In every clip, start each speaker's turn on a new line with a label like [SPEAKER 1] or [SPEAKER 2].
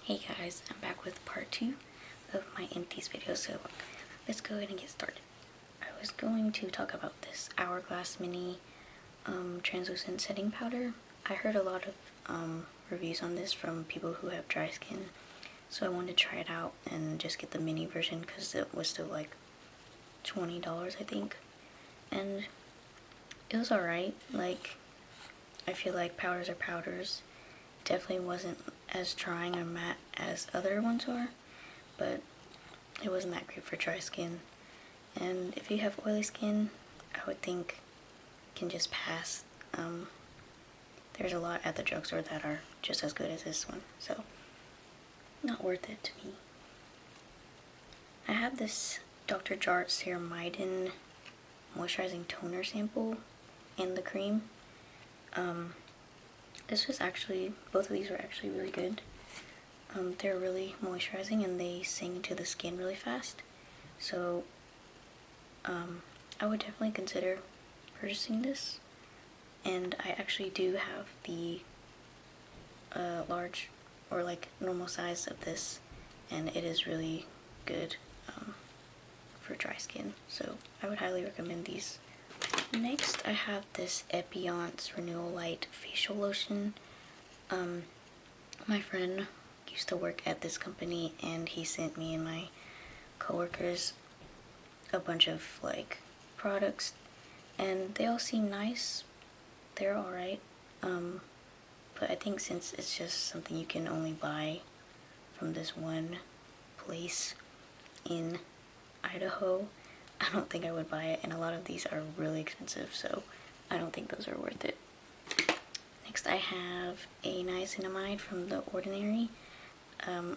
[SPEAKER 1] Hey guys, I'm back with part 2 of my Empties video, so let's go ahead and get started. I was going to talk about this Hourglass Mini translucent setting powder. I heard a lot of reviews on this from people who have dry skin, so I wanted to try it out and just get the mini version because it was still like $20 I think, and it was alright. Like, I feel like powders are powders. Definitely wasn't as drying or matte as other ones are, but it wasn't that great for dry skin. And if you have oily skin, I would think can just pass. There's a lot at the drugstore that are just as good as this one, so not worth it to me. I have this Dr. Jart Ceramidin moisturizing toner sample and the cream. This was actually, both of these were actually really good. They're really moisturizing and they sink to the skin really fast. So I would definitely consider purchasing this. And I actually do have the large or like normal size of this, and it is really good for dry skin. So I would highly recommend these. Next, I have this Epionce Renewal Light facial lotion. My friend used to work at this company and he sent me and my coworkers a bunch of like products, and they all seem nice. They're alright. But I think since it's just something you can only buy from this one place in Idaho, I don't think I would buy it, and a lot of these are really expensive, so I don't think those are worth it. Next, I have a niacinamide from The Ordinary.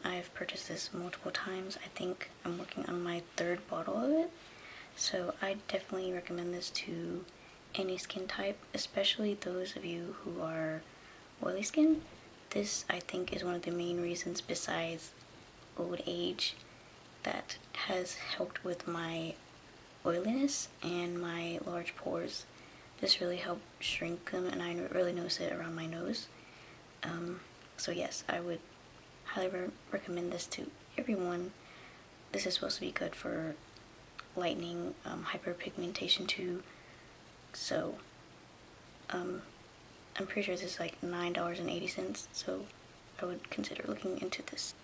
[SPEAKER 1] I've purchased this multiple times. I think I'm working on my 3rd bottle of it, so I definitely recommend this to any skin type, especially those of you who are oily skin. This, I think, is one of the main reasons, besides old age, that has helped with my oiliness and my large pores. This really helped shrink them, and I really notice it around my nose. So yes, I would highly recommend this to everyone. This is supposed to be good for lightening, hyperpigmentation too. So I'm pretty sure this is like $9.80, so I would consider looking into this.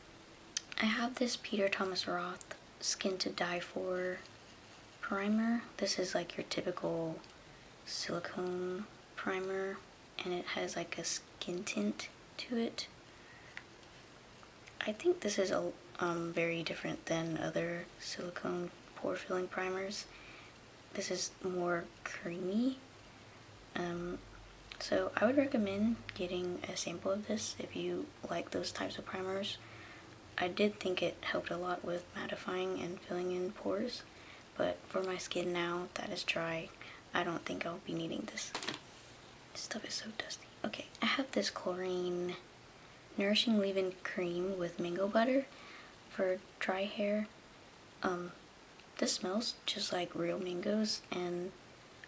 [SPEAKER 1] I have this Peter Thomas Roth Skin to Die For primer. This is like your typical silicone primer, and it has like a skin tint to it. I think this is very different than other silicone pore filling primers. This is more creamy. So I would recommend getting a sample of this if you like those types of primers. I did think it helped a lot with mattifying and filling in pores, but for my skin now that is dry, I don't think I'll be needing this. This stuff is so dusty. Okay, I have this Chlorine Nourishing Leave-In Cream with mango butter for dry hair. This smells just like real mangoes, and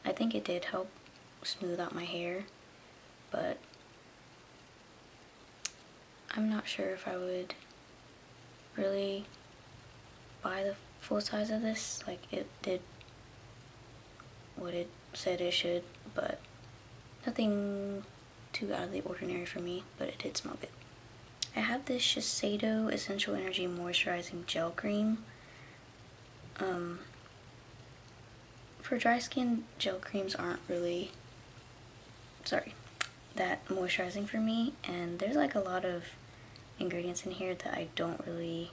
[SPEAKER 1] I think it did help smooth out my hair, but I'm not sure if I would really buy the full size of this. Like, it did what it said it should, but nothing too out of the ordinary for me, but it did smell good. I have this Shiseido Essential Energy Moisturizing Gel Cream. For dry skin, gel creams aren't really, that moisturizing for me, and there's like a lot of ingredients in here that I don't really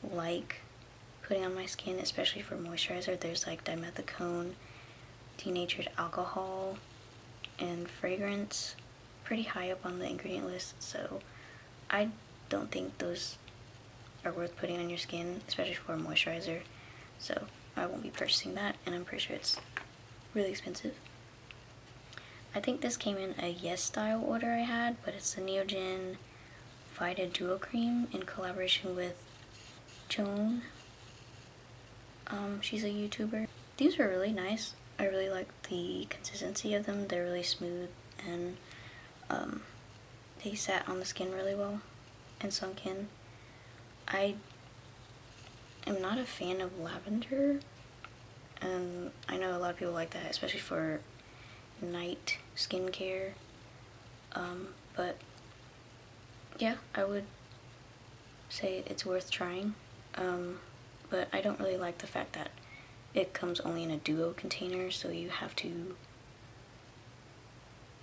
[SPEAKER 1] like putting on my skin, especially for moisturizer. There's like dimethicone, denatured alcohol, and fragrance pretty high up on the ingredient list, so I don't think those are worth putting on your skin, especially for a moisturizer. So I won't be purchasing that, and I'm pretty sure it's really expensive. I think this came in a Yes style order I had, but it's the Neogen Vita Duo Cream in collaboration with Joan. She's a YouTuber. These are really nice. I really like the consistency of them. They're really smooth, and they sat on the skin really well, and sunk in. I am not a fan of lavender, and I know a lot of people like that, especially for night skincare. But yeah, I would say it's worth trying. But I don't really like the fact that it comes only in a duo container, so you have to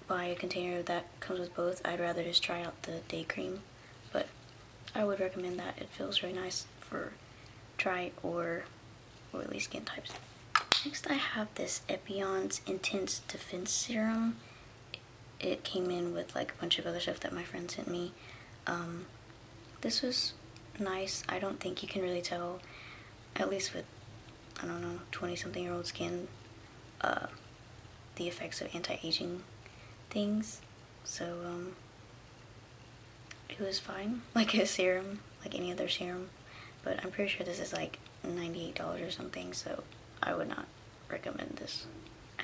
[SPEAKER 1] buy a container that comes with both. I'd rather just try out the day cream, but I would recommend that. It feels really nice for dry or oily skin types. Next I have this Epion's Intense Defense Serum. It came in with like a bunch of other stuff that my friend sent me. This was nice. I don't think you can really tell, at least with, I don't know, 20-something-year-old skin, the effects of anti-aging things. So, it was fine, like a serum, like any other serum. But I'm pretty sure this is like $98 or something, so I would not recommend this.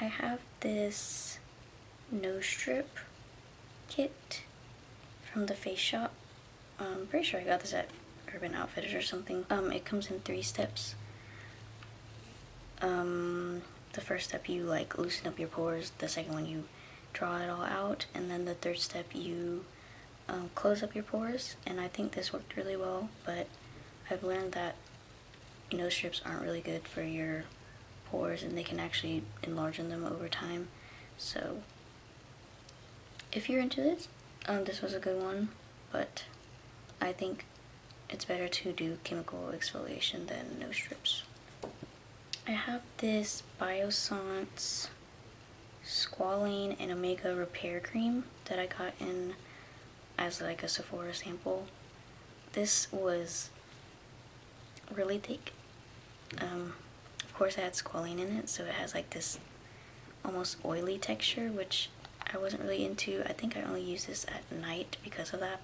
[SPEAKER 1] I have this nose strip kit from the Face Shop. I'm pretty sure I got this at Urban Outfitters or something. It comes in 3 steps. The first step you like loosen up your pores, the second one you draw it all out, and then the third step you close up your pores. And I think this worked really well, but I've learned that nose strips aren't really good for your pores and they can actually enlarge them over time. So if you're into this, this was a good one, but I think it's better to do chemical exfoliation than nose strips. I have this Biossance Squalane and Omega Repair Cream that I got in as like a Sephora sample. This was really thick. Of course it had squalane in it, so it has like this almost oily texture, which I wasn't really into. I think I only used this at night because of that.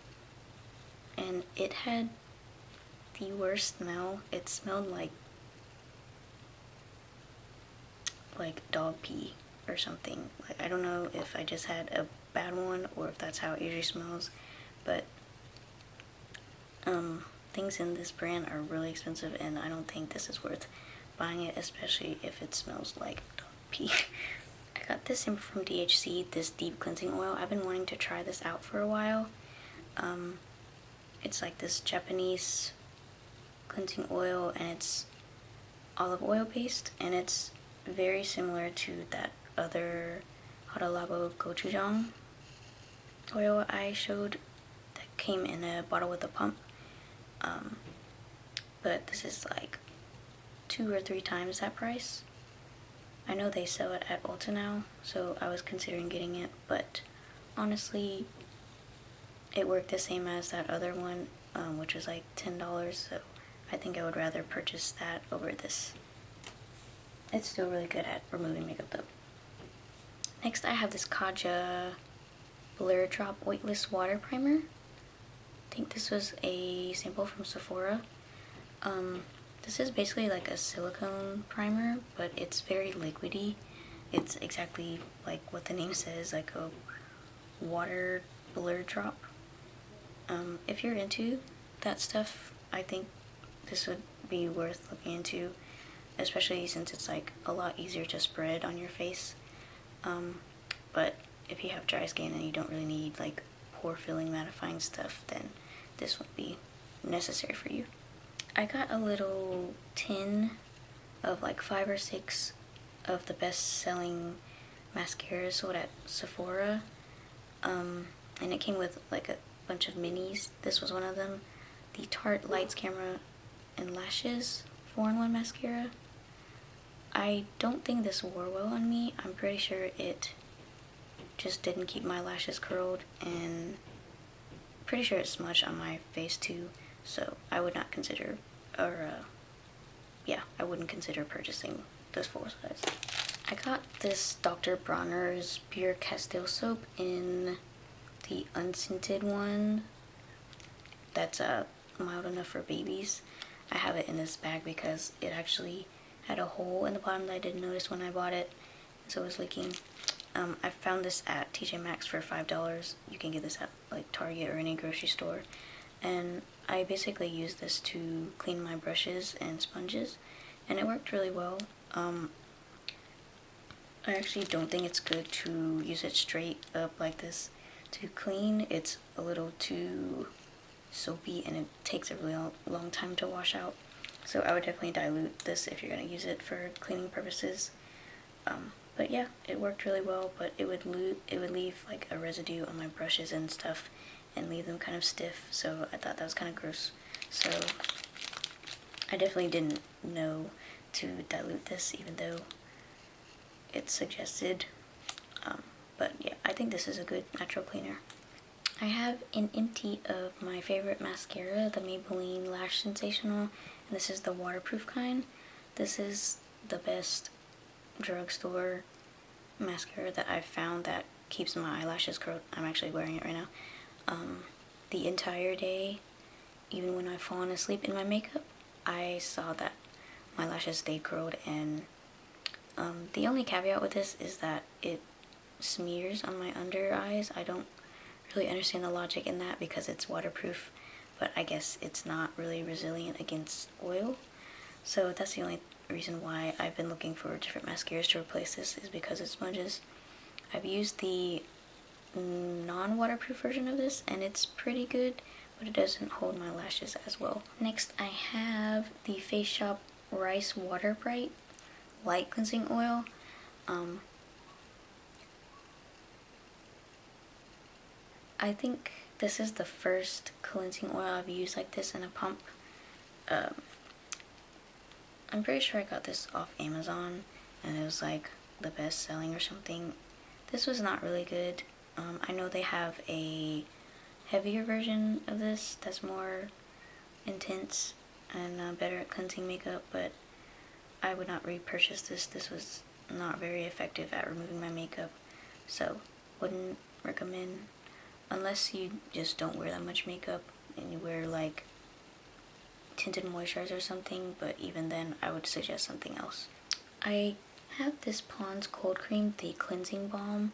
[SPEAKER 1] And it had the worst smell. It smelled like dog pee or something. Like, I don't know if I just had a bad one or if that's how it usually smells, but things in this brand are really expensive, and I don't think this is worth buying it, especially if it smells like dog pee. I got this in from DHC, this deep cleansing oil. I've been wanting to try this out for a while. It's like this Japanese cleansing oil, and it's olive oil based, and it's very similar to that other Hada Labo gochujang oil I showed that came in a bottle with a pump. But this is like 2 or 3 times that price. I know they sell it at Ulta now, so I was considering getting it, but honestly it worked the same as that other one, which was like $10, so I think I would rather purchase that over this. It's still really good at removing makeup though. Next I have this Kaja Blur Drop Weightless Water Primer. I think this was a sample from Sephora. This is basically like a silicone primer, but it's very liquidy. It's exactly like what the name says, like a water blur drop. If you're into that stuff, I think this would be worth looking into, especially since it's like a lot easier to spread on your face. But if you have dry skin and you don't really need like pore filling mattifying stuff, then this won't be necessary for you. I got a little tin of like 5 or 6 of the best selling mascaras sold at Sephora, and it came with like a bunch of minis. This was one of them, the Tarte Lights, Camera and Lashes 4-in-1 mascara. I don't think this wore well on me. I'm pretty sure it just didn't keep my lashes curled, and pretty sure it smudged on my face too, so I would not consider, I wouldn't consider purchasing this full size. I got this Dr. Bronner's Pure Castile soap in the unscented one that's mild enough for babies. I have it in this bag because it actually had a hole in the bottom that I didn't notice when I bought it, so it was leaking. I found this at TJ Maxx for $5. You can get this at like Target or any grocery store, and I basically use this to clean my brushes and sponges, and it worked really well. I actually don't think it's good to use it straight up like this to clean. It's a little too soapy and it takes a really long time to wash out. So I would definitely dilute this if you're going to use it for cleaning purposes. But yeah, it worked really well, but it would leave like a residue on my brushes and stuff and leave them kind of stiff, so I thought that was kind of gross. So I definitely didn't know to dilute this, even though it's suggested. But yeah, I think this is a good natural cleaner. I have an empty of my favorite mascara, the Maybelline Lash Sensational, and this is the waterproof kind. This is the best drugstore mascara that I've found that keeps my eyelashes curled. I'm actually wearing it right now. The entire day, even when I've fallen asleep in my makeup, I saw that my lashes stayed curled, and the only caveat with this is that it smears on my under eyes. I don't really understand the logic in that because it's waterproof, but I guess it's not really resilient against oil. So that's the only reason why I've been looking for different mascaras to replace this, is because it smudges. I've used the non-waterproof version of this and it's pretty good, but it doesn't hold my lashes as well. Next I have the Face Shop Rice Water Bright Light Cleansing Oil. I think this is the first cleansing oil I've used like this in a pump. I'm pretty sure I got this off Amazon and it was like the best selling or something. This was not really good. I know they have a heavier version of this that's more intense and better at cleansing makeup, but I would not repurchase this. This was not very effective at removing my makeup, so wouldn't recommend unless you just don't wear that much makeup and you wear like tinted moisturizer or something, but even then I would suggest something else. I have this Pond's Cold Cream, the cleansing balm.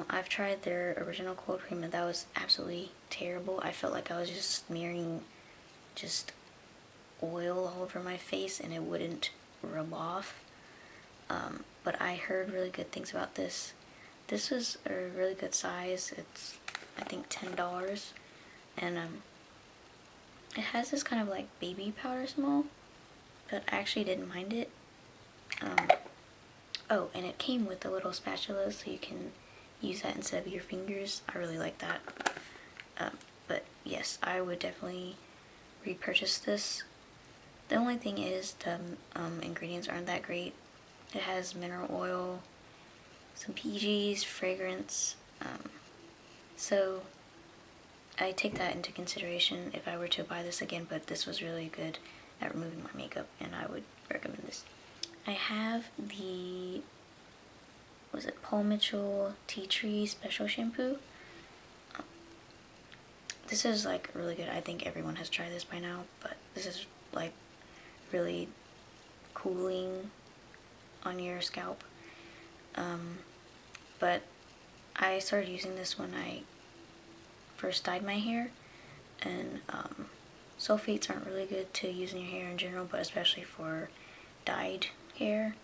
[SPEAKER 1] I've tried their original cold cream and that was absolutely terrible. I felt like I was just smearing just oil all over my face and it wouldn't rub off. But I heard really good things about this. This was a really good size. It's I think $10, and it has this kind of like baby powder smell, but I actually didn't mind it. Oh, and it came with a little spatula so you can use that instead of your fingers. I really like that. But yes, I would definitely repurchase this. The only thing is the ingredients aren't that great. It has mineral oil, some PGs, fragrance, so I take that into consideration if I were to buy this again, but this was really good at removing my makeup and I would recommend this. I have the, was it Paul Mitchell Tea Tree Special Shampoo. This is like really good. I think everyone has tried this by now, but this is like really cooling on your scalp. But I started using this when I first dyed my hair, and sulfates aren't really good to use in your hair in general, but especially for dyed hair.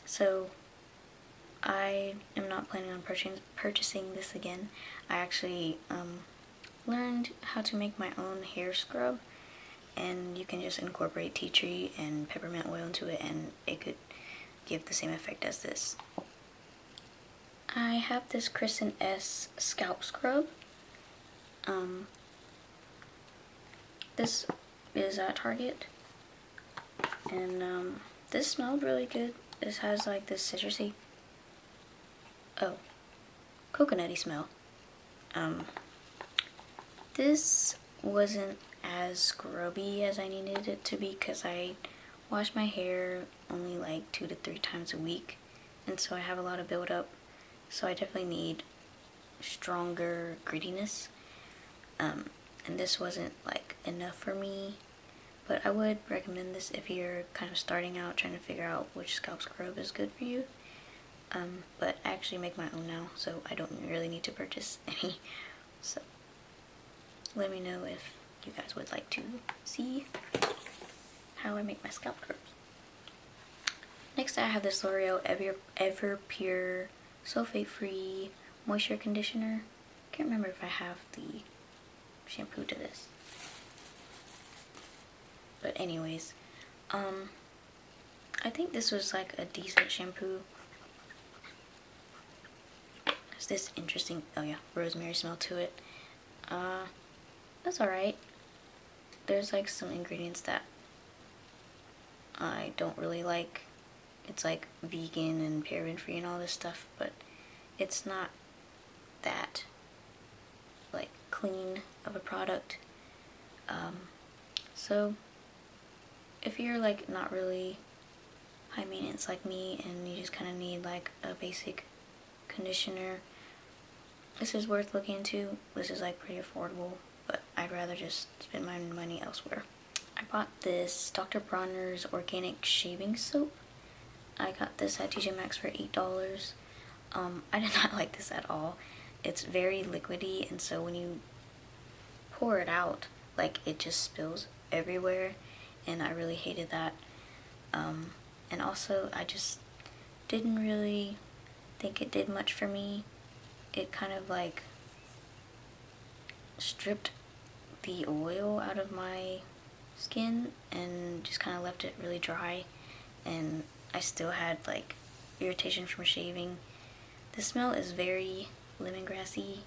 [SPEAKER 1] So I am not planning on purchasing this again. I actually learned how to make my own hair scrub, and you can just incorporate tea tree and peppermint oil into it and it could give the same effect as this. I have this Kristen S scalp scrub. This is at Target, and this smelled really good. This has like this citrusy, coconutty smell. This wasn't as scrubby as I needed it to be because I wash my hair only like 2 to 3 times a week, and so I have a lot of buildup. So I definitely need stronger grittiness, and this wasn't like enough for me, but I would recommend this if you're kind of starting out trying to figure out which scalp scrub is good for you. But I actually make my own now, so I don't really need to purchase any. So let me know if you guys would like to see how I make my scalp curls. Next I have this L'Oreal Ever Pure Sulfate Free Moisture Conditioner. Can't remember if I have the shampoo to this. But anyways, I think this was like a decent shampoo. There's this interesting, oh yeah, rosemary smell to it. That's alright. There's like some ingredients that I don't really like. It's like vegan and paraben free and all this stuff, but it's not that like clean of a product. So if you're like not really high maintenance like me and you just kind of need like a basic conditioner, this is worth looking into. This is like pretty affordable, but I'd rather just spend my money elsewhere. I bought this Dr. Bronner's organic shaving soap. I got this at TJ Maxx for $8. I did not like this at all. It's very liquidy, and so when you pour it out, like it just spills everywhere, and I really hated that. And also I just didn't really think it did much for me. It kind of like stripped the oil out of my skin and just kind of left it really dry, and I still had like irritation from shaving. The smell is very lemongrassy,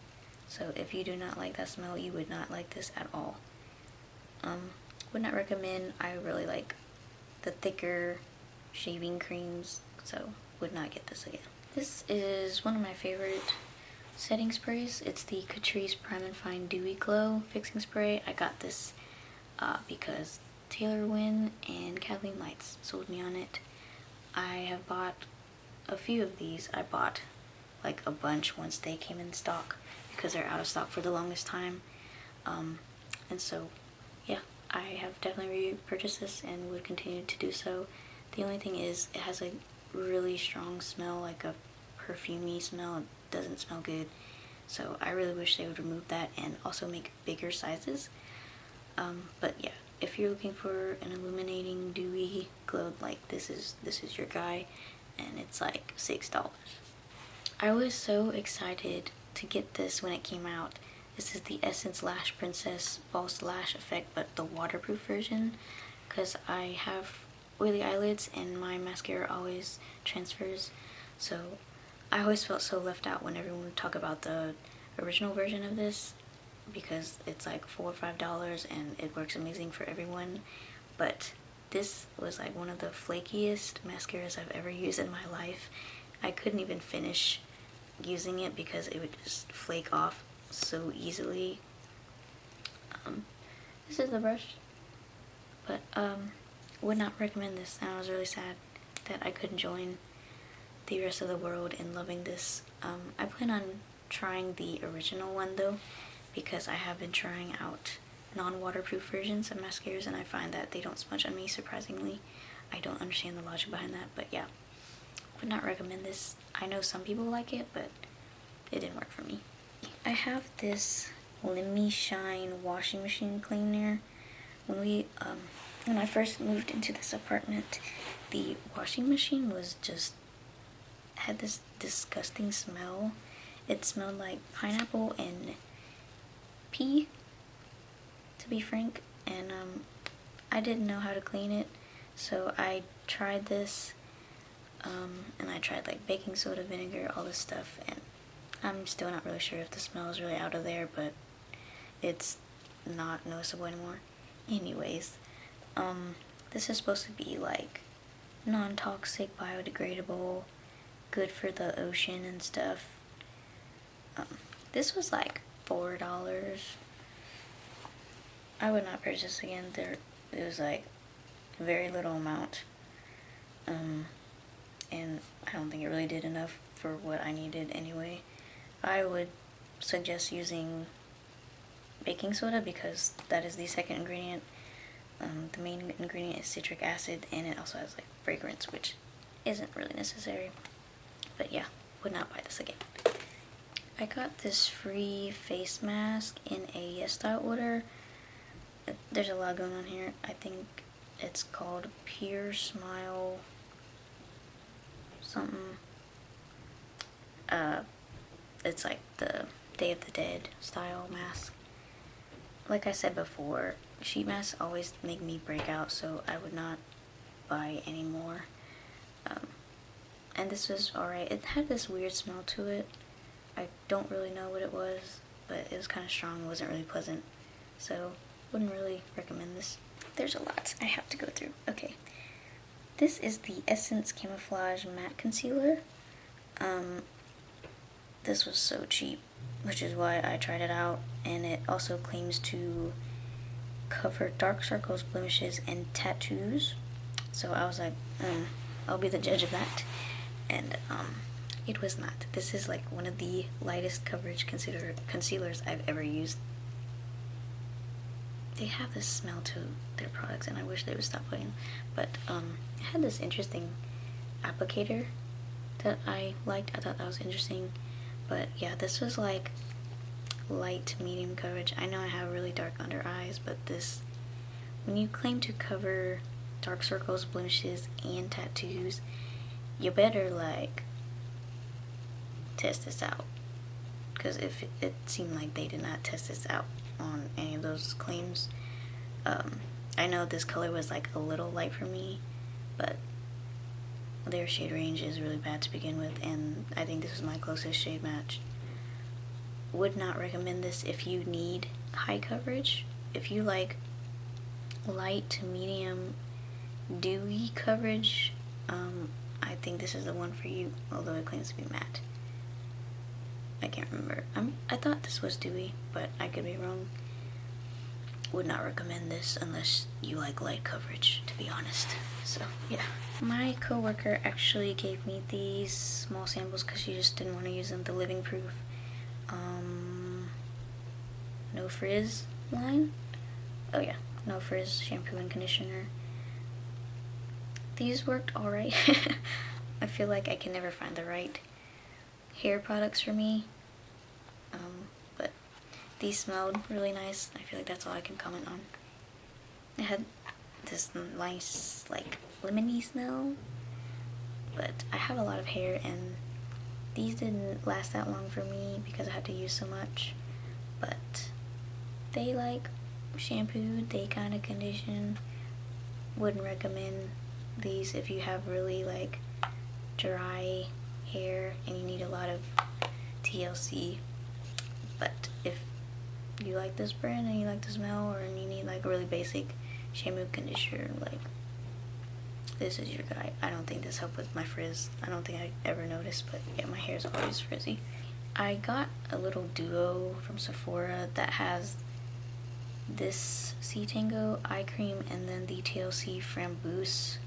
[SPEAKER 1] so if you do not like that smell, you would not like this at all. Would not recommend. I really like the thicker shaving creams, so would not get this again. This is one of my favorite setting sprays. It's the Catrice Prime and Fine Dewy Glow Fixing Spray. I got this because Taylor Wynn and Kathleen Lights sold me on it. I have bought a few of these. I bought like a bunch once they came in stock because they're out of stock for the longest time. And so yeah, I have definitely repurchased this and would continue to do so. The only thing is it has a really strong smell, like a perfumey smell. It doesn't smell good. So I really wish they would remove that and also make bigger sizes. But yeah, if you're looking for an illuminating dewy glow, like this is your guy, and it's like $6. I was so excited to get this when it came out. This is the Essence Lash Princess False Lash Effect, but the waterproof version, because I have oily eyelids and my mascara always transfers, so I always felt so left out when everyone would talk about the original version of this, because it's like $4 or $5 and it works amazing for everyone. But this was like one of the flakiest mascaras I've ever used in my life. I couldn't even finish using it because it would just flake off so easily. This is the brush, but would not recommend this, and I was really sad that I couldn't join the rest of the world in loving this. I plan on trying the original one though, because I have been trying out non-waterproof versions of mascaras and I find that they don't smudge on me, surprisingly. I don't understand the logic behind that, but yeah, would not recommend this. I know some people like it, but it didn't work for me. I have this Let Me Shine washing machine cleaner. When I first moved into this apartment, the washing machine was just had this disgusting smell. It smelled like pineapple and pee, to be frank, and I didn't know how to clean it, so I tried this, and I tried like baking soda, vinegar, all this stuff, and I'm still not really sure if the smell is really out of there, but it's not noticeable anymore. Anyways, this is supposed to be like non-toxic, biodegradable, good for the ocean and stuff. This was like $4. I would not purchase again. It was like a very little amount, and I don't think it really did enough for what I needed anyway. I would suggest using baking soda because that is the second ingredient. The main ingredient is citric acid, and it also has like fragrance, which isn't really necessary. But yeah, would not buy this again. I got this free face mask in a Yes Style order. There's a lot going on here. I think it's called Pure Smile something. It's like the Day of the Dead style mask. Like I said before, sheet masks always make me break out, so I would not buy any more. And this was alright. It had this weird smell to it. I don't really know what it was, but it was kind of strong. It wasn't really pleasant, so wouldn't really recommend this. There's a lot I have to go through. Okay, this is the Essence Camouflage Matte Concealer. This was so cheap, which is why I tried it out, and it also claims to cover dark circles, blemishes, and tattoos. So I was like, I'll be the judge of that. And it was not. This is like one of the lightest coverage concealers I've ever used. They have this smell to their products, and I wish they would stop putting. But it had this interesting applicator that I liked. I thought that was interesting. But yeah, this was like light to medium coverage. I know I have really dark under eyes, but this, when you claim to cover dark circles, blemishes, and tattoos, you better like test this out, because if it seemed like they did not test this out on any of those claims. I know this color was like a little light for me, but their shade range is really bad to begin with, and I think this is my closest shade match. Would not recommend this if you need high coverage. If you like light to medium dewy coverage, I think this is the one for you, although it claims to be matte. I can't remember. I thought this was dewy, but I could be wrong. Would not recommend this unless you like light coverage, to be honest. So yeah, my coworker actually gave me these small samples because she just didn't want to use them. The Living Proof No Frizz line. Oh yeah, No Frizz shampoo and conditioner. These worked alright. I feel like I can never find the right hair products for me, but these smelled really nice. I feel like that's all I can comment on. It had this nice like lemony smell, but I have a lot of hair and these didn't last that long for me because I had to use so much. But they like shampoo, they kind of condition. Wouldn't recommend these if you have really like dry hair and you need a lot of TLC. But if you like this brand and you like the smell, or you need like a really basic shampoo conditioner, like this is your guy. I don't think this helped with my frizz. I don't think I ever noticed, but yeah, my hair's always frizzy. I got a little duo from Sephora that has this C Tango eye cream and then the TLC Framboos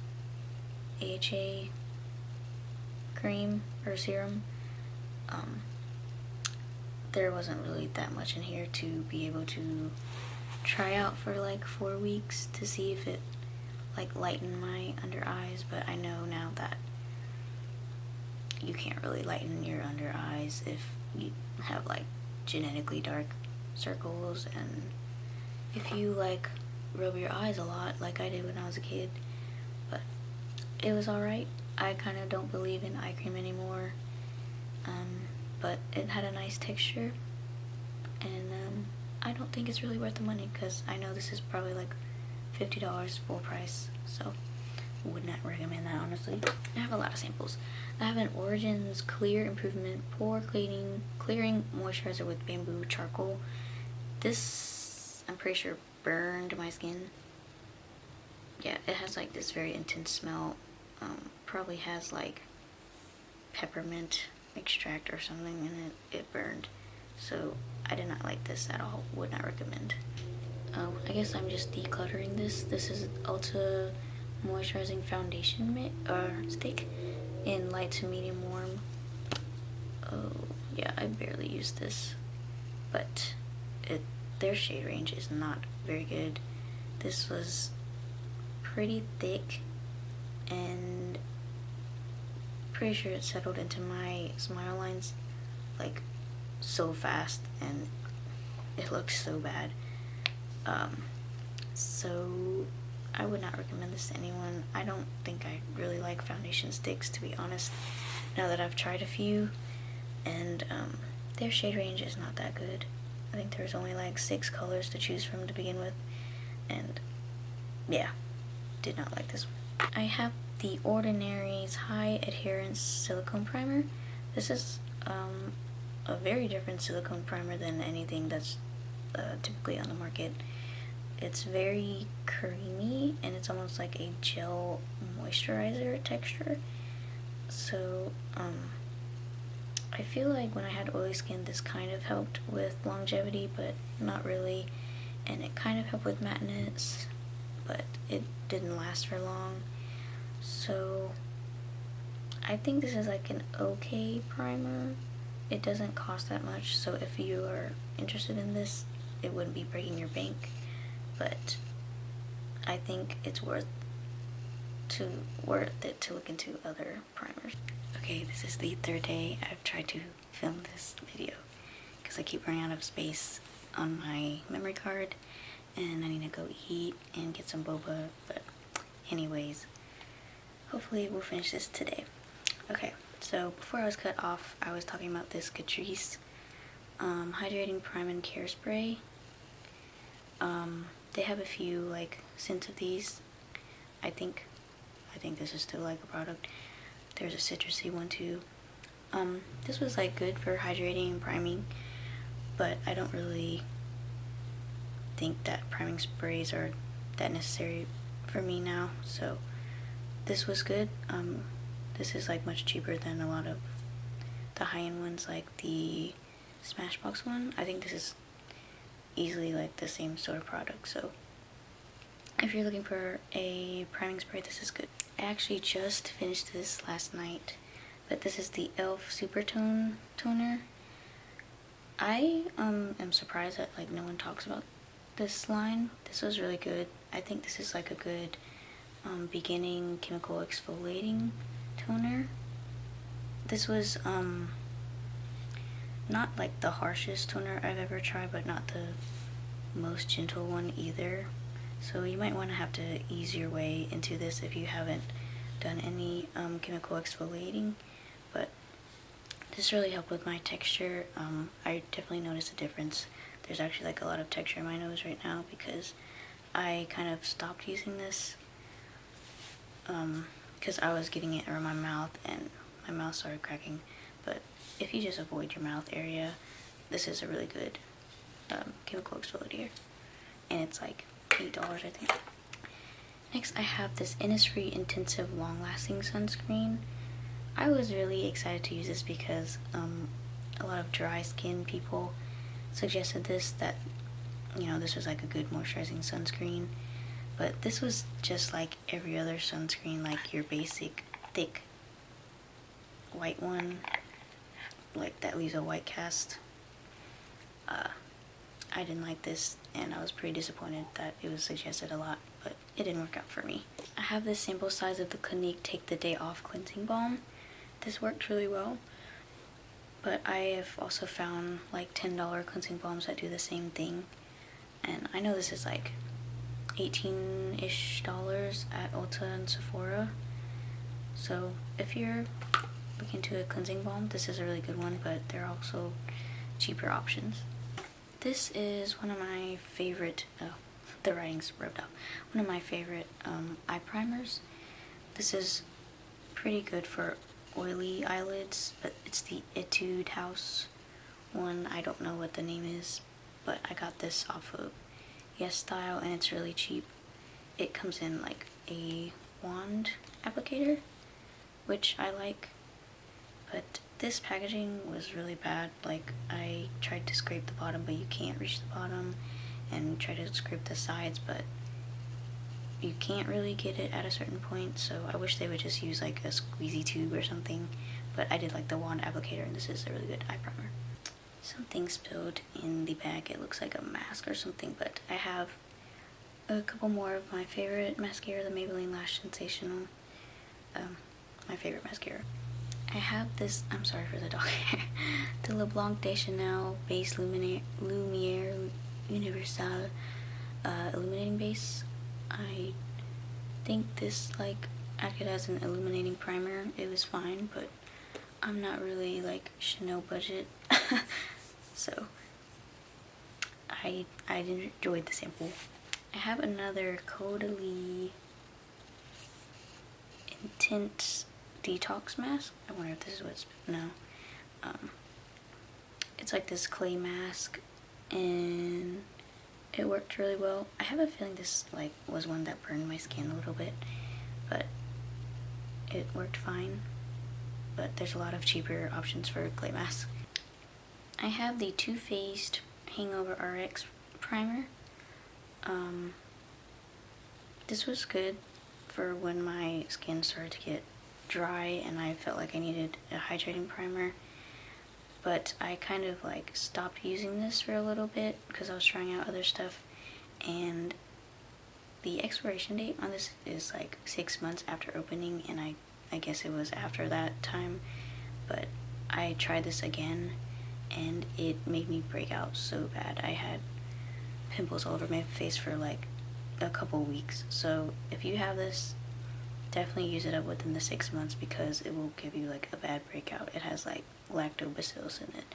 [SPEAKER 1] AHA cream or serum. There wasn't really that much in here to be able to try out for like 4 weeks to see if it like lightened my under eyes, but I know now that you can't really lighten your under eyes if you have like genetically dark circles, and if you like rub your eyes a lot like I did when I was a kid. But it was alright. I kind of don't believe in eye cream anymore, but it had a nice texture, and I don't think it's really worth the money because I know this is probably like $50 full price, so would not recommend that honestly. I have a lot of samples. I have an Origins Clear Improvement Pore Clearing Moisturizer with Bamboo Charcoal. This, I'm pretty sure, burned my skin. Yeah, it has like this very intense smell. Probably has like peppermint extract or something in it. It burned. So I did not like this at all. Would not recommend. I guess I'm just decluttering this. This is Ulta Moisturizing Foundation stick in light to medium warm. Oh yeah, I barely use this, but their shade range is not very good. This was pretty thick, and pretty sure it settled into my smile lines like so fast and it looks so bad. So I would not recommend this to anyone. I don't think I really like foundation sticks, to be honest, now that I've tried a few, and their shade range is not that good. I think there's only like 6 colors to choose from to begin with, and yeah, did not like this one. I have the Ordinary's High Adherence Silicone Primer. This is a very different silicone primer than anything that's typically on the market. It's very creamy and it's almost like a gel moisturizer texture. So I feel like when I had oily skin, this kind of helped with longevity, but not really. And it kind of helped with matteness, but it didn't last for long. So I think this is like an okay primer. It doesn't cost that much, so if you are interested in this, it wouldn't be breaking your bank, but I think it's worth it to look into other primers. Okay, this is the 3rd day I've tried to film this video because I keep running out of space on my memory card and I need to go eat and get some boba, but anyways, hopefully we'll finish this today. Okay, so before I was cut off, I was talking about this Catrice Hydrating Prime and Care Spray. They have a few like scents of these. I think this is still like a product. There's a citrusy one too. This was like good for hydrating and priming, but I don't really think that priming sprays are that necessary for me now, so this was good. This is like much cheaper than a lot of the high-end ones, like the Smashbox one. I think this is easily like the same sort of product, so if you're looking for a priming spray, this is good. I actually just finished this last night, but this is the e.l.f. Super Tone Toner. I am surprised that like no one talks about this line. This was really good. I think this is like a good beginning chemical exfoliating toner. This was not like the harshest toner I've ever tried, but not the most gentle one either. So you might want to have to ease your way into this if you haven't done any chemical exfoliating, but this really helped with my texture. I definitely noticed a difference. There's actually like a lot of texture in my nose right now because I kind of stopped using this because I was getting it around my mouth and my mouth started cracking. But if you just avoid your mouth area, this is a really good chemical exfoliator, and it's like $8, I think. Next, I have this Innisfree Intensive Long Lasting Sunscreen. I was really excited to use this because a lot of dry skin people suggested this, that you know, this was like a good moisturizing sunscreen, but this was just like every other sunscreen, like your basic thick white one, like that leaves a white cast. I didn't like this, and I was pretty disappointed that it was suggested a lot, but it didn't work out for me. I have this sample size of the Clinique Take the Day Off Cleansing Balm. This worked really well, but I have also found like $10 cleansing balms that do the same thing, and I know this is like $18-ish at Ulta and Sephora, so if you're looking to a cleansing balm, this is a really good one, but there are also cheaper options. This is one of my favorite, the writing's rubbed out, one of my favorite eye primers. This is pretty good for oily eyelids, but it's the Etude House one. I don't know what the name is, but I got this off of Yes Style, and it's really cheap. It comes in like a wand applicator, which I like, but this packaging was really bad. Like, I tried to scrape the bottom, but you can't reach the bottom, and try to scrape the sides, but you can't really get it at a certain point, so I wish they would just use like a squeezy tube or something, but I did like the wand applicator, and this is a really good eye primer. Something spilled in the bag. It looks like a mask or something, but I have a couple more of my favorite mascara, the Maybelline Lash Sensational, my favorite mascara. I have this, I'm sorry for the dog hair, the LeBlanc de Chanel Base Lumiere Universal illuminating base. I think this like acted as an illuminating primer. It was fine, but I'm not really like Chanel budget, so I enjoyed the sample. I have another Caudalie Intense Detox Mask. I wonder if this is what it's, no. It's like this clay mask, and it worked really well. I have a feeling this like was one that burned my skin a little bit, but it worked fine. But there's a lot of cheaper options for clay masks. I have the Too Faced Hangover RX primer. This was good for when my skin started to get dry and I felt like I needed a hydrating primer. But I kind of like stopped using this for a little bit because I was trying out other stuff, and the expiration date on this is like 6 months after opening, and I guess it was after that time, but I tried this again and it made me break out so bad. I had pimples all over my face for like a couple weeks. So if you have this, definitely use it up within the 6 months because it will give you like a bad breakout. It has like lactobacillus in it,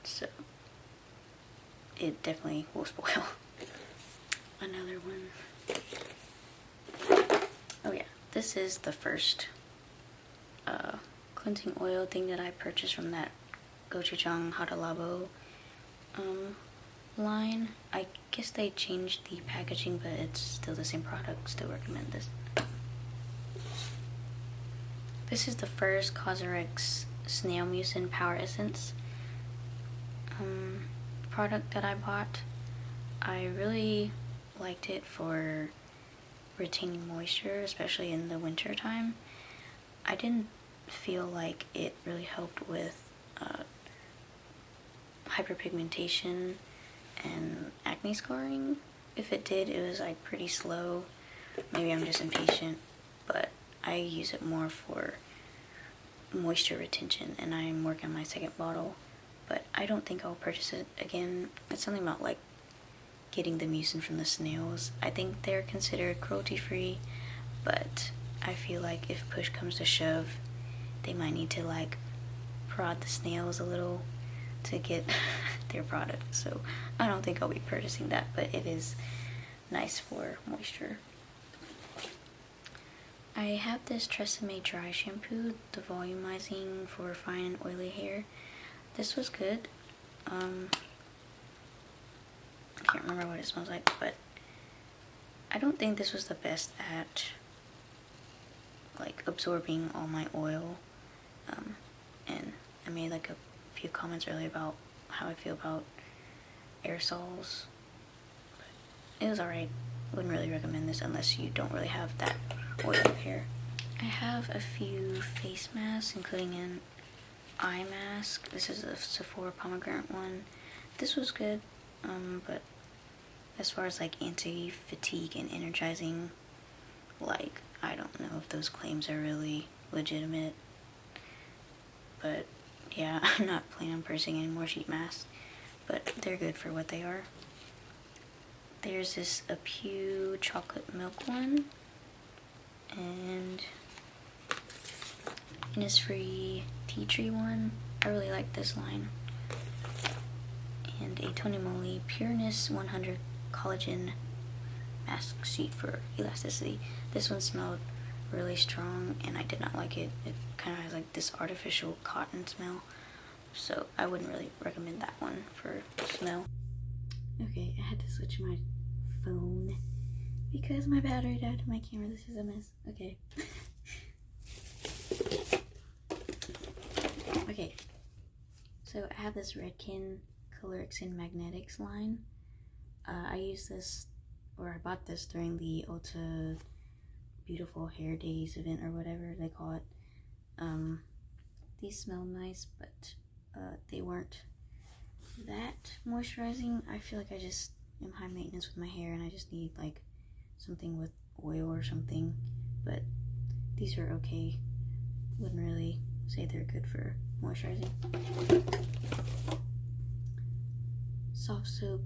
[SPEAKER 1] so it definitely will spoil. Another one. Oh yeah, this is the first cleansing oil thing that I purchased from that gochujang hada labo line. I guess they changed the packaging, but it's still the same product. Still recommend this. This is the first Cosrx Snail Mucin Power Essence product that I bought. I really liked it for retaining moisture, especially in the winter time. I didn't feel like it really helped with hyperpigmentation and acne scarring. If it did, it was like pretty slow. Maybe I'm just impatient, but I use it more for moisture retention, and I'm working on my second bottle, but I don't think I'll purchase it again. It's something about like getting the mucin from the snails. I think they're considered cruelty-free, but I feel like if push comes to shove, they might need to like prod the snails a little to get their product. So I don't think I'll be purchasing that, but it is nice for moisture. I have this Tresemme dry shampoo, the volumizing for fine and oily hair. This was good. I can't remember what it smells like, but I don't think this was the best at like absorbing all my oil. And I made like a few comments earlier about how I feel about aerosols. But it was alright. Wouldn't really recommend this unless you don't really have that oily hair. I have a few face masks, including an eye mask. This is a Sephora pomegranate one. This was good, but as far as like anti-fatigue and energizing, like I don't know if those claims are really legitimate. But yeah, I'm not planning on purchasing any more sheet masks, but they're good for what they are. There's this Pew chocolate milk one, and Innisfree tea tree one. I really like this line. And a Tony Moly Pureness 100 collagen mask sheet for elasticity. This one smelled really strong and I did not like it. It kind of has like this artificial cotton smell, so I wouldn't really recommend that one for smell. Okay, I had to switch my phone because my battery died on my camera. This is a mess. Okay. Okay, so I have this Redken Colorixin Magnetics line. I use this, or I bought this during the Ulta Beautiful Hair Days event or whatever they call it. These smell nice, but they weren't that moisturizing. I feel like I just am high maintenance with my hair and I just need like something with oil or something, but these are okay. wouldn't really say they're good for moisturizing. Soft soap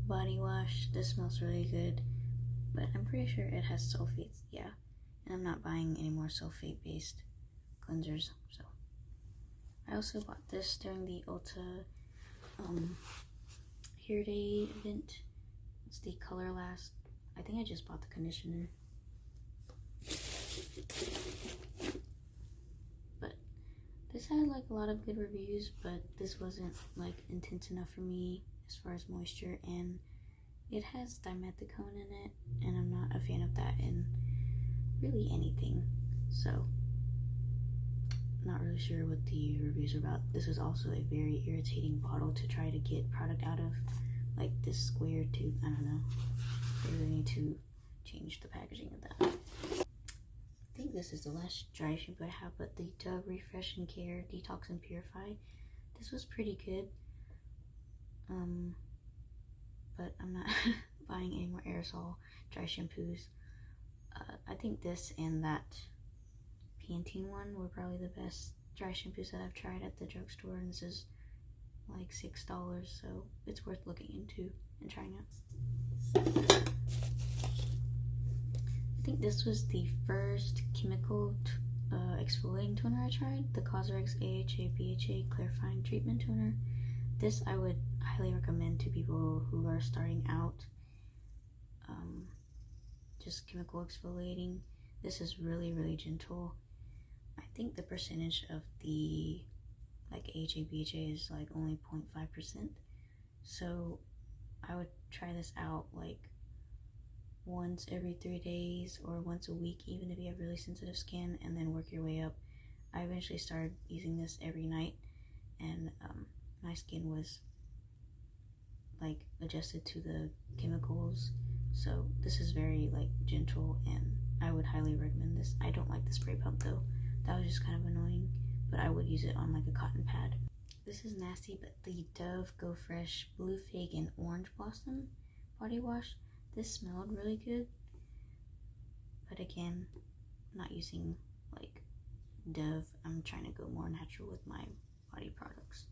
[SPEAKER 1] body wash. This smells really good, but I'm pretty sure it has sulfates. Yeah, and I'm not buying any more sulfate based cleansers. So I also bought this during the Ulta Hair Day event. It's the Color Last. I think I just bought the conditioner. But this had like a lot of good reviews, but this wasn't like intense enough for me as far as moisture, and it has dimethicone in it, and I'm not a fan of that in really anything. So not really sure what the reviews are about. This is also a very irritating bottle to try to get product out of, like this square tube. I don't know. They really need to change the packaging of that. I think this is the last dry shampoo I have, but the Dove Refresh and Care Detox and Purify. This was pretty good. But I'm not buying any more aerosol dry shampoos. I think this and that Pantene one were probably the best dry shampoos that I've tried at the drugstore, and this is like $6, so it's worth looking into and trying out. I think this was the first chemical exfoliating toner I tried, the Cosrx AHA BHA Clarifying Treatment Toner. This I would highly recommend to people who are starting out, just chemical exfoliating. This is really, really gentle. I think the percentage of the like AHA BHA is like only 0.5%. So I would try this out like once every 3 days or once a week, even if you have really sensitive skin, and then work your way up. I eventually started using this every night, and my skin was like adjusted to the chemicals. So this is very like gentle, and I would highly recommend this. I don't like the spray pump though. That was just kind of annoying, but I would use it on like a cotton pad. This is nasty, but the Dove Go Fresh Blue Fig and Orange Blossom body wash. This smelled really good, but again, not using like Dove. I'm trying to go more natural with my body products.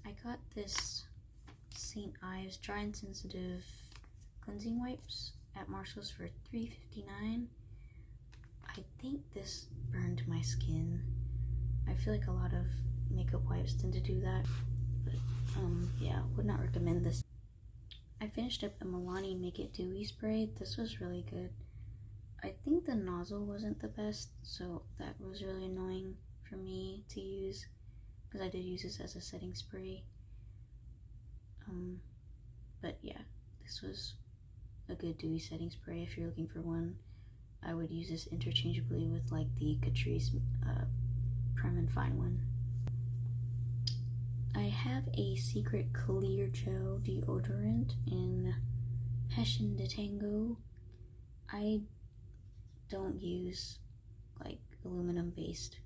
[SPEAKER 1] I got this St. Ives Dry and Sensitive Cleansing Wipes at Marshall's for $3.59. I think this burned my skin. I feel like a lot of makeup wipes tend to do that, but yeah, would not recommend this. I finished up the Milani Make It Dewy spray. This was really good. I think the nozzle wasn't the best, so that was really annoying for me to use, because I did use this as a setting spray. But yeah, this was a good dewy setting spray. If you're looking for one, I would use this interchangeably with like the Catrice Prime and Fine one. I have a Secret Clear Gel deodorant in Passion de Tango. I don't use like aluminum based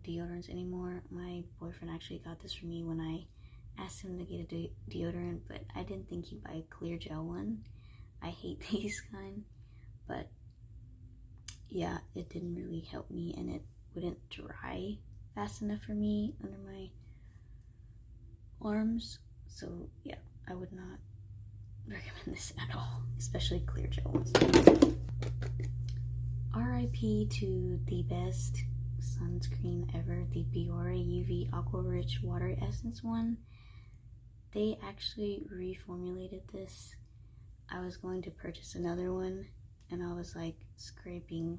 [SPEAKER 1] deodorants anymore. My boyfriend actually got this for me when I asked him to get a deodorant, but I didn't think he'd buy a clear gel one. I hate these kind, but yeah, it didn't really help me, and it wouldn't dry fast enough for me under my arms. So yeah, I would not recommend this at all, especially clear gel ones. RIP to the best sunscreen ever, the Biore UV Aqua Rich Water Essence one. They actually reformulated this. I was going to purchase another one, and I was like scraping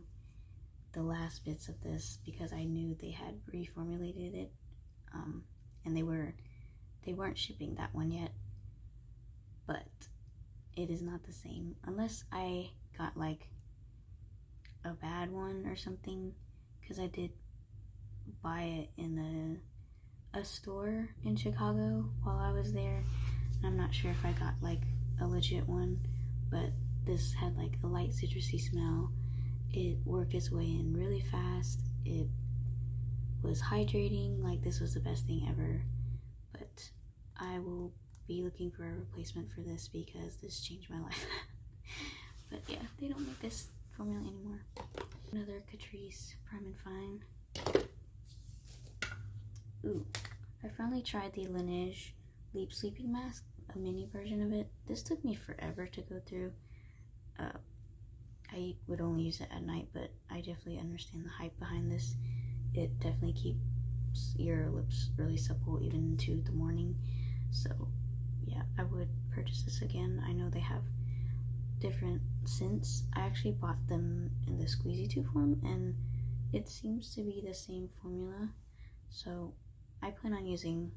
[SPEAKER 1] the last bits of this because I knew they had reformulated it, and they weren't shipping that one yet, but it is not the same unless I got like a bad one or something, because I did buy it in a store in Chicago while I was there, and I'm not sure if I got like a legit one, but this had like a light citrusy smell. It worked its way in really fast. It was hydrating. Like, this was the best thing ever, but I will be looking for a replacement for this because this changed my life. But yeah, they don't make this formula anymore. Another Catrice Prime and Fine. Ooh, I finally tried the Laneige Leap Sleeping Mask, a mini version of it. This took me forever to go through. I would only use it at night, but I definitely understand the hype behind this. It definitely keeps your lips really supple even into the morning. So yeah, I would purchase this again. I know they have different scents. I actually bought them in the squeezy tube form, and it seems to be the same formula. So I plan on using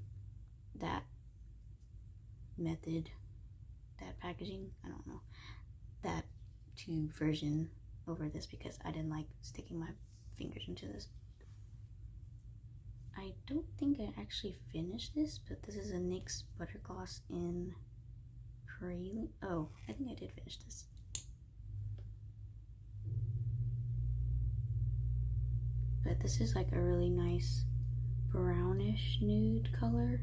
[SPEAKER 1] that method, that packaging, I don't know, that tube version over this because I didn't like sticking my fingers into this. I don't think I actually finished this, but this is a NYX Butter Gloss in Praline. Oh, I think I did finish this. But this is like a really nice brownish nude color.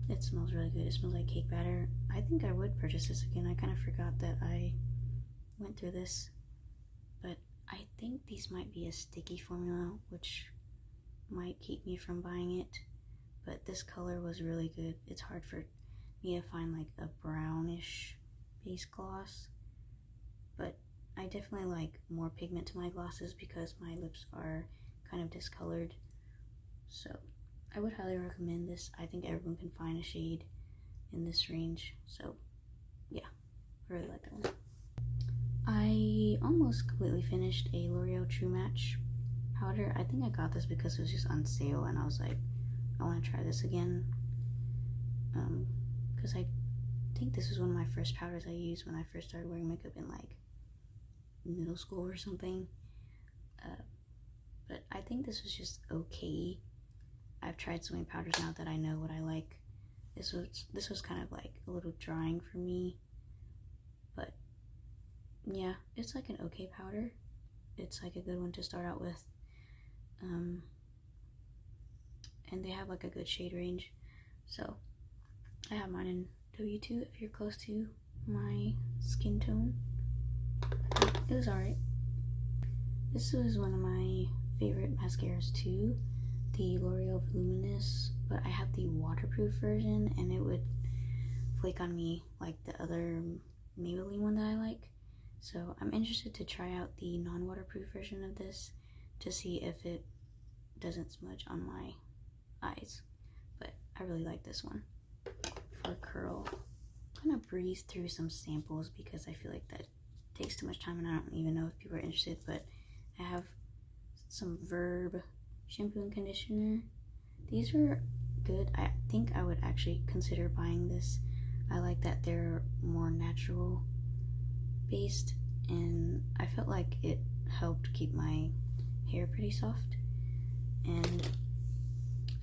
[SPEAKER 1] It smells really good. It smells like cake batter. I think I would purchase this again. I kind of forgot that I went through this, but I think these might be a sticky formula, which might keep me from buying it. But this color was really good. It's hard for me to find like a brownish base gloss, but I definitely like more pigment to my glosses because my lips are kind of discolored. So I would highly recommend this. I think everyone can find a shade in this range. So yeah, I really like that one. I almost completely finished a L'Oreal True Match powder. I think I got this because it was just on sale and I was like, I want to try this again. Because I think this was one of my first powders I used when I first started wearing makeup in like middle school or something. But I think this was just okay. I've tried so many powders now that I know what I like. This was kind of like a little drying for me, but yeah, it's like an okay powder. It's like a good one to start out with. And they have like a good shade range. So I have mine in W2 if you're close to my skin tone. It was alright. This was one of my favorite mascaras too, the L'Oreal Voluminous, but I have the waterproof version and it would flake on me like the other Maybelline one that I like. So I'm interested to try out the non-waterproof version of this to see if it doesn't smudge on my eyes. But I really like this one. For curl, I'm gonna breeze through some samples because I feel like that takes too much time and I don't even know if people are interested, but I have some Verb shampoo and conditioner. These were good. I think I would actually consider buying this. I like that they're more natural based and I felt like it helped keep my hair pretty soft. And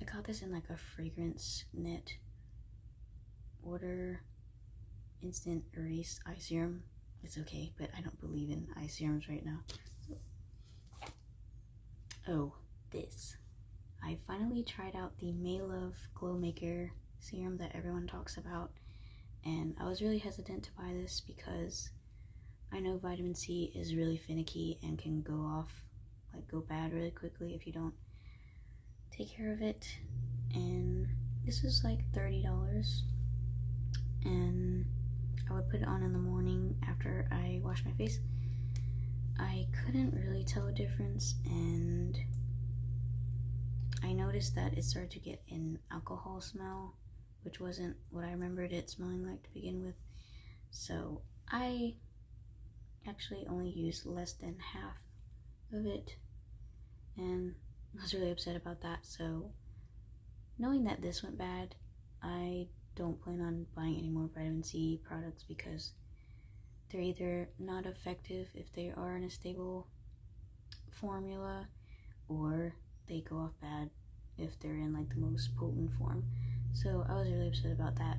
[SPEAKER 1] I got this in like a fragrance net order. Instant erase eye serum. It's okay, but I don't believe in eye serums right now. So. Oh, this. I finally tried out the Maylove Glow Maker serum that everyone talks about, and I was really hesitant to buy this because I know vitamin C is really finicky and can go off, like go bad really quickly if you don't take care of it. And this was like $30, and I would put it on in the morning after I wash my face. I couldn't really tell a difference, and I noticed that it started to get an alcohol smell, which wasn't what I remembered it smelling like to begin with. So I actually only used less than half of it, and I was really upset about that. So knowing that this went bad, I don't plan on buying any more vitamin C products because they're either not effective if they are in a stable formula, or they go off bad if they're in like the most potent form. So I was really upset about that.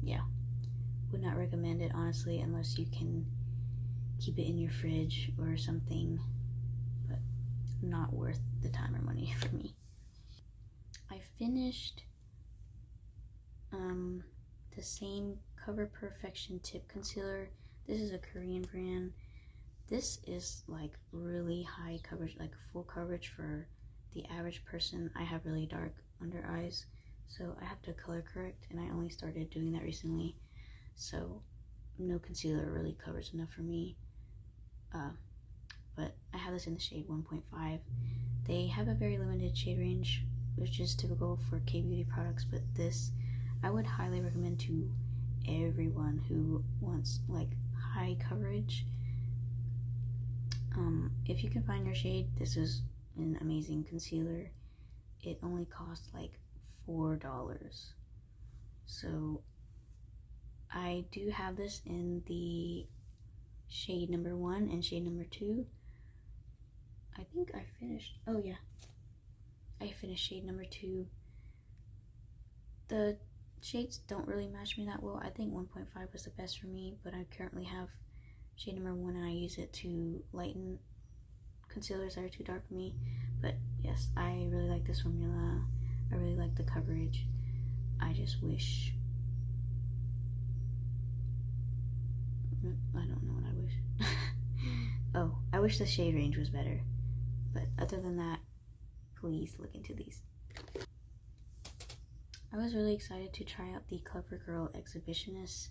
[SPEAKER 1] Yeah, would not recommend it honestly unless you can keep it in your fridge or something, but not worth the time or money for me. I finished the same Cover Perfection Tip Concealer. This is a Korean brand. This is like really high coverage, like full coverage for the average person. I have really dark under eyes, so I have to color correct, and I only started doing that recently, so no concealer really covers enough for me. But I have this in the shade 1.5. They have a very limited shade range, which is typical for K-beauty products, but this I would highly recommend to everyone who wants like high coverage. If you can find your shade, this is an amazing concealer. It only costs like $4. So I do have this in the shade number 1 and shade number 2. I think I finished, oh yeah, I finished shade number 2. The shades don't really match me that well. I think 1.5 was the best for me, but I currently have shade number 1 and I use it to lighten concealers that are too dark for me. But yes, I really like this formula. I really like the coverage. I just wish, I don't know what I wish. Oh, I wish the shade range was better. But other than that, please look into these. I was really excited to try out the CoverGirl Exhibitionist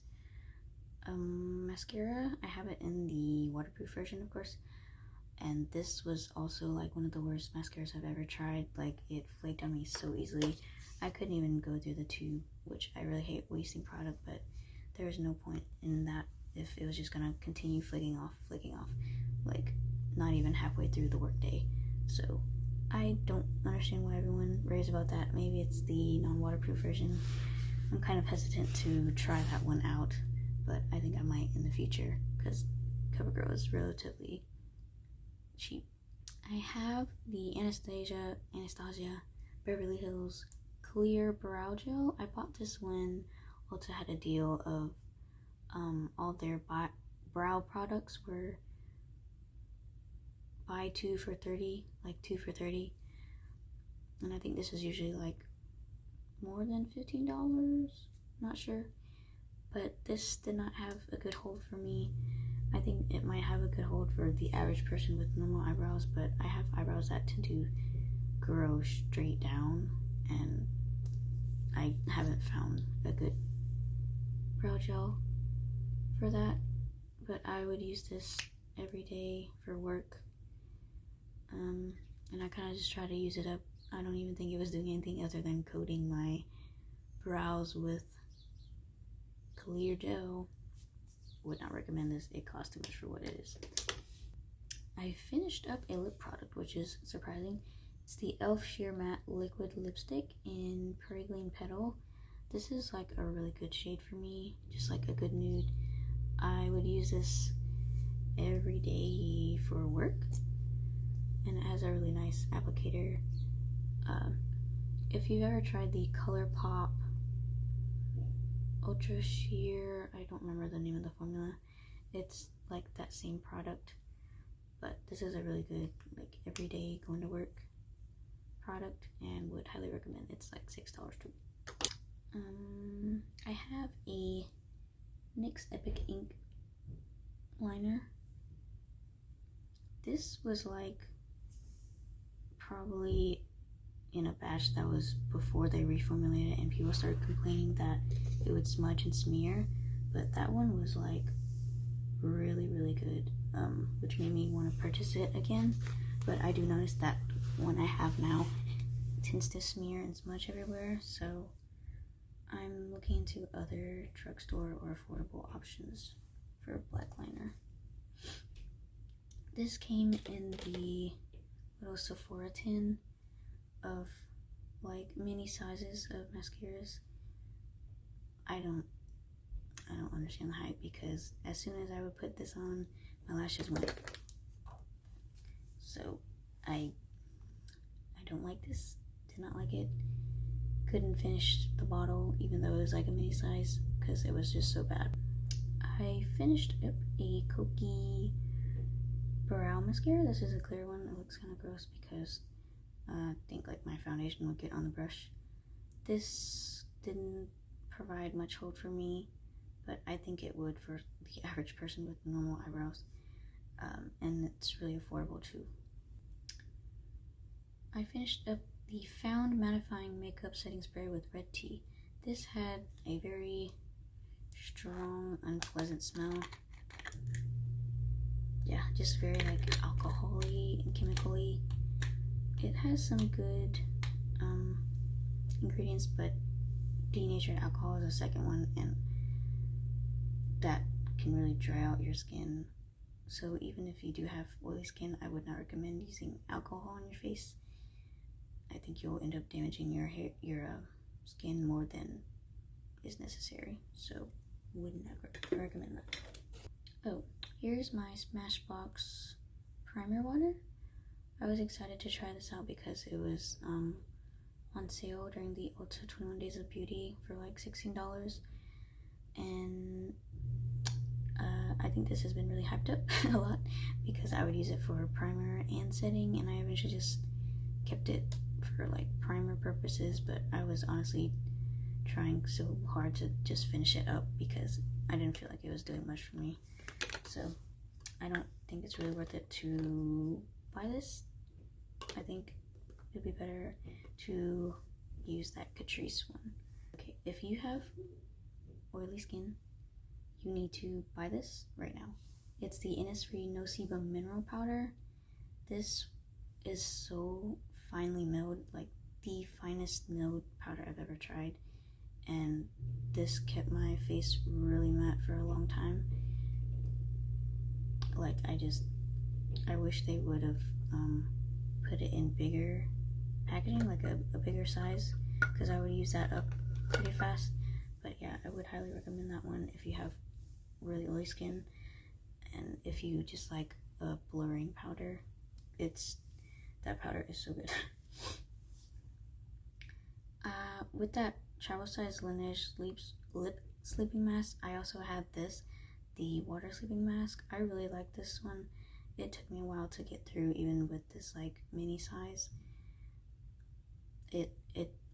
[SPEAKER 1] mascara. I have it in the waterproof version, of course. And this was also like one of the worst mascaras I've ever tried. Like, it flaked on me so easily. I couldn't even go through the tube, which I really hate wasting product, but there was no point in that if it was just gonna continue flaking off, like not even halfway through the workday. So I don't understand why everyone raves about that. Maybe it's the non-waterproof version. I'm kind of hesitant to try that one out, but I think I might in the future because CoverGirl is relatively cheap. I have the Anastasia Beverly Hills Clear Brow Gel. I bought this when Ulta had a deal of all their brow products were buy 2 for 30, like 2 for 30. And I think this is usually like more than $15, not sure. But this did not have a good hold for me. I think it might have a good hold for the average person with normal eyebrows, but I have eyebrows that tend to grow straight down, and I haven't found a good brow gel for that. But I would use this every day for work, and I kind of just try to use it up. I don't even think it was doing anything other than coating my brows with clear gel. Would not recommend this. It costs too much for what it is. I finished up a lip product, which is surprising. It's the e.l.f. Sheer Matte Liquid Lipstick in Perigline Petal. This is like a really good shade for me, just like a good nude. I would use this every day for work, and it has a really nice applicator. If you've ever tried the ColourPop Ultra Sheer, I don't remember the name of the formula. It's like that same product, but this is a really good like everyday going to work product, and would highly recommend. It's like $6 too. I have a NYX Epic Ink liner. This was like probably in a batch that was before they reformulated, and people started complaining that it would smudge and smear, but that one was like really good, which made me want to purchase it again. But I do notice that one I have now tends to smear and smudge everywhere, so I'm looking into other drugstore or affordable options for a black liner. This came in the little Sephora tin of like mini sizes of mascaras. I don't understand the hype, because as soon as I would put this on, my lashes went. So I don't like this. Did not like it. Couldn't finish the bottle even though it was like a mini size because it was just so bad. I finished up a Kokie brow mascara. This is a clear one. It looks kind of gross because I think like my foundation would get on the brush. This didn't provide much hold for me. but I think it would for the average person with normal eyebrows. And it's really affordable too. I finished up the Found Mattifying Makeup Setting Spray with red tea. This had a very strong, unpleasant smell. Yeah, just very like alcohol-y and chemical-y. It has some good ingredients, but denatured alcohol is the second one, and that can really dry out your skin. So even if you do have oily skin, I would not recommend using alcohol on your face. I think you'll end up damaging your hair, your skin more than is necessary. So would not recommend that. Oh, here's my Smashbox primer water. I was excited to try this out because it was on sale during the Ulta 21 Days of Beauty for like $16, and I think this has been really hyped up a lot because I would use it for primer and setting, and I eventually just kept it for like primer purposes, but I was honestly trying so hard to just finish it up because I didn't feel like it was doing much for me. So I don't think it's really worth it to buy this. I think it'd be better to use that Catrice one. Okay, if you have oily skin, you need to buy this right now. It's the Innisfree No Sebum Mineral Powder. This is so finely milled, like the finest milled powder I've ever tried, and this kept my face really matte for a long time. Like I wish they would have put it in bigger packaging, like a bigger size, because I would use that up pretty fast. But yeah, I would highly recommend that one if you have really oily skin, and if you just like a blurring powder, that powder is so good. With that travel size Laneige lip sleeping mask, I also had this, the water sleeping mask. I really like this one. It took me a while to get through, even with this like mini size. It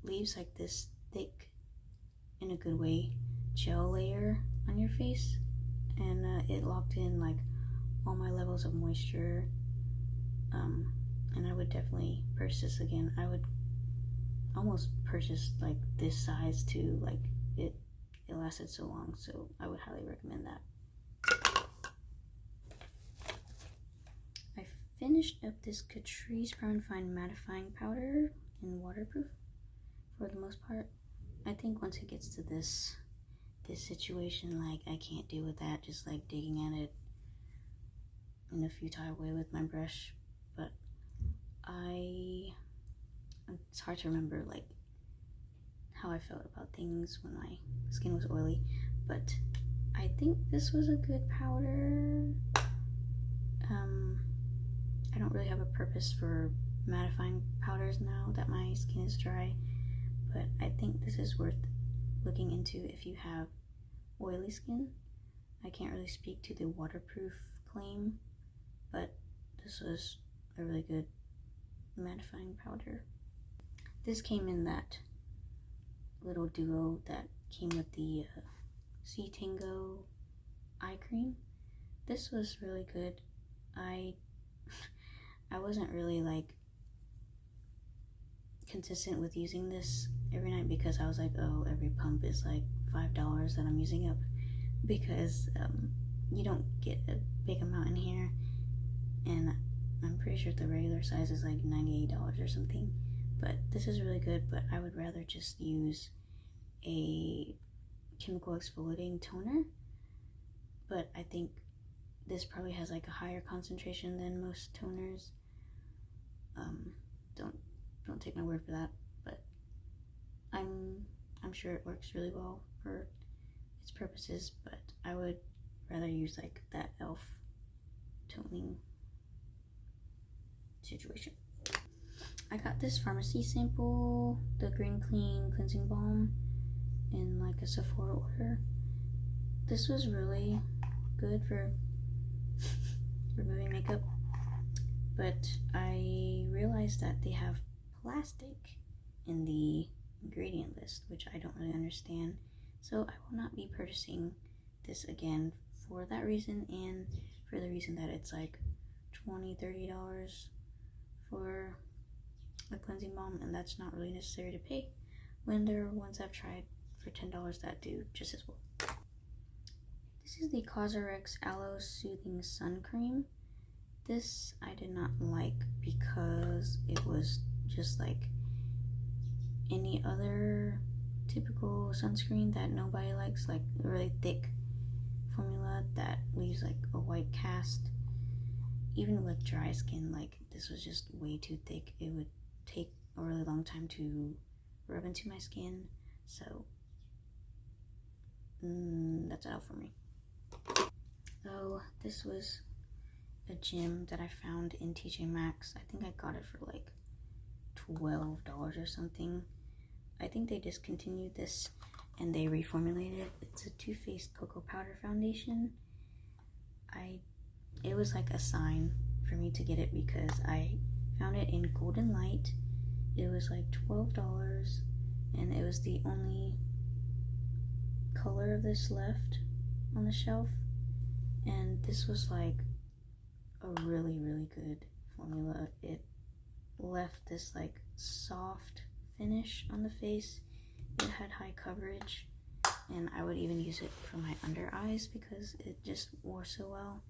[SPEAKER 1] leaves like this thick, in a good way, gel layer on your face, and it locked in like all my levels of moisture, and I would definitely purchase this again. I would almost purchase like this size too, like it lasted so long, so I would highly recommend that. I finished up this Catrice Brown Fine Mattifying Powder in waterproof for the most part. I think once it gets to this situation, like I can't deal with that, just like digging at it in a futile way with my brush. But it's hard to remember like how I felt about things when my skin was oily, but I think this was a good powder. I don't really have a purpose for mattifying powders now that my skin is dry, but I think this is worth looking into if you have oily skin. I can't really speak to the waterproof claim, but this was a really good mattifying powder. This came in that little duo that came with the C Tango eye cream. This was really good. I wasn't really like consistent with using this every night because I was like, oh, every pump is like $5 that I'm using up, because you don't get a big amount in here, and I'm pretty sure the regular size is like $98 or something. But this is really good, but I would rather just use a chemical exfoliating toner. But I think this probably has like a higher concentration than most toners. Don't take my word for that, but I'm sure it works really well for its purposes, but I would rather use like that e.l.f. toning situation. I got this pharmacy sample, the Green Clean Cleansing Balm, in like a Sephora order. This was really good for removing makeup, but I realized that they have plastic in the ingredient list, which I don't really understand, so I will not be purchasing this again for that reason, and for the reason that it's like $20-$30 for a cleansing balm, and that's not really necessary to pay when there are ones I've tried for $10 that do just as well. This is the Cosrx Aloe Soothing Sun Cream. This I did not like because it was just like any other typical sunscreen that nobody likes, like really thick formula that leaves like a white cast. Even with dry skin, like this was just way too thick. It would take a really long time to rub into my skin, so that's out for me. Oh, this was a gem that I found in TJ Maxx. I think I got it for like $12 or something. I think they discontinued this and they reformulated it. It's a Too Faced Cocoa Powder Foundation. It was like a sign for me to get it because I found it in Golden Light. It was like $12 and it was the only color of this left on the shelf, and this was like a really good formula. It left this like soft finish on the face. It had high coverage, and I would even use it for my under eyes because it just wore so well.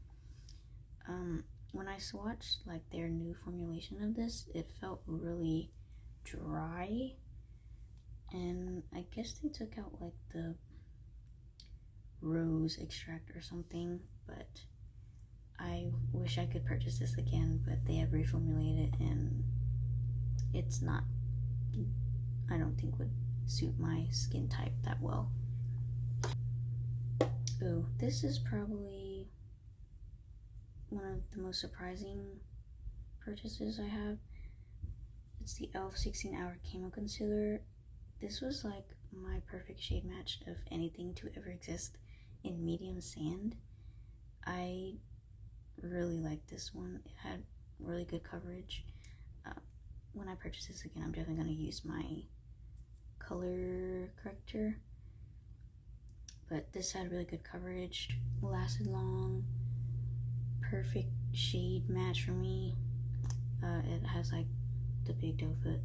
[SPEAKER 1] When I swatched like their new formulation of this, it felt really dry, and I guess they took out like the rose extract or something, but I wish I could purchase this again, but they have reformulated and it's not, I don't think would suit my skin type that well. Oh, this is probably one of the most surprising purchases I have. It's the e.l.f. 16-Hour Camo Concealer. This was like my perfect shade match of anything to ever exist in medium sand. I really liked this one. It had really good coverage. When I purchase this again, I'm definitely going to use my color corrector. But this had really good coverage, lasted long, perfect shade match for me. It has like the big doe foot.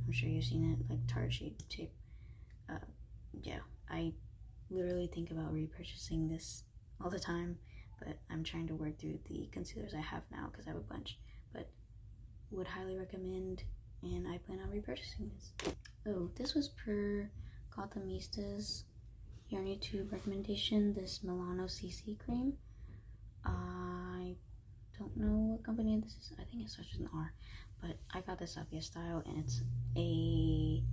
[SPEAKER 1] I'm sure you've seen it, like Tarte shade too. Yeah, I literally think about repurchasing this all the time, but I'm trying to work through the concealers I have now because I have a bunch, but would highly recommend, and I plan on repurchasing this. Oh, this was per Gothamista's Your YouTube recommendation, this Milano CC cream. I don't know what company this is. I think it starts with an R, but I got this off Style, and it's a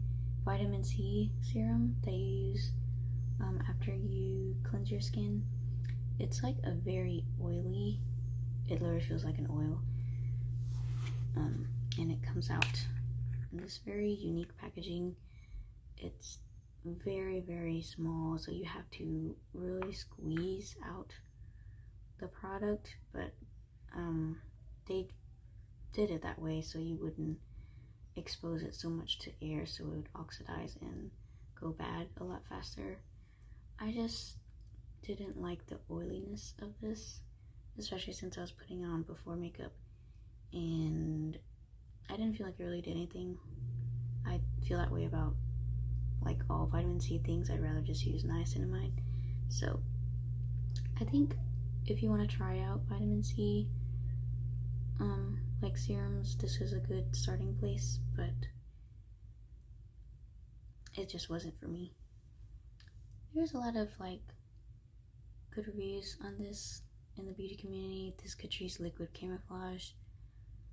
[SPEAKER 1] vitamin C serum that you use after you cleanse your skin. It's like a very oily, it literally feels like an oil, and it comes out in this very unique packaging. It's very small, so you have to really squeeze out the product, but they did it that way so you wouldn't expose it so much to air, so it would oxidize and go bad a lot faster. I just didn't like the oiliness of this, especially since I was putting it on before makeup, and I didn't feel like it really did anything. I feel that way about like all vitamin C things. I'd rather just use niacinamide. So I think if you want to try out vitamin C like serums, this is a good starting place, but it just wasn't for me. There's a lot of like good reviews on this in the beauty community. This Catrice Liquid Camouflage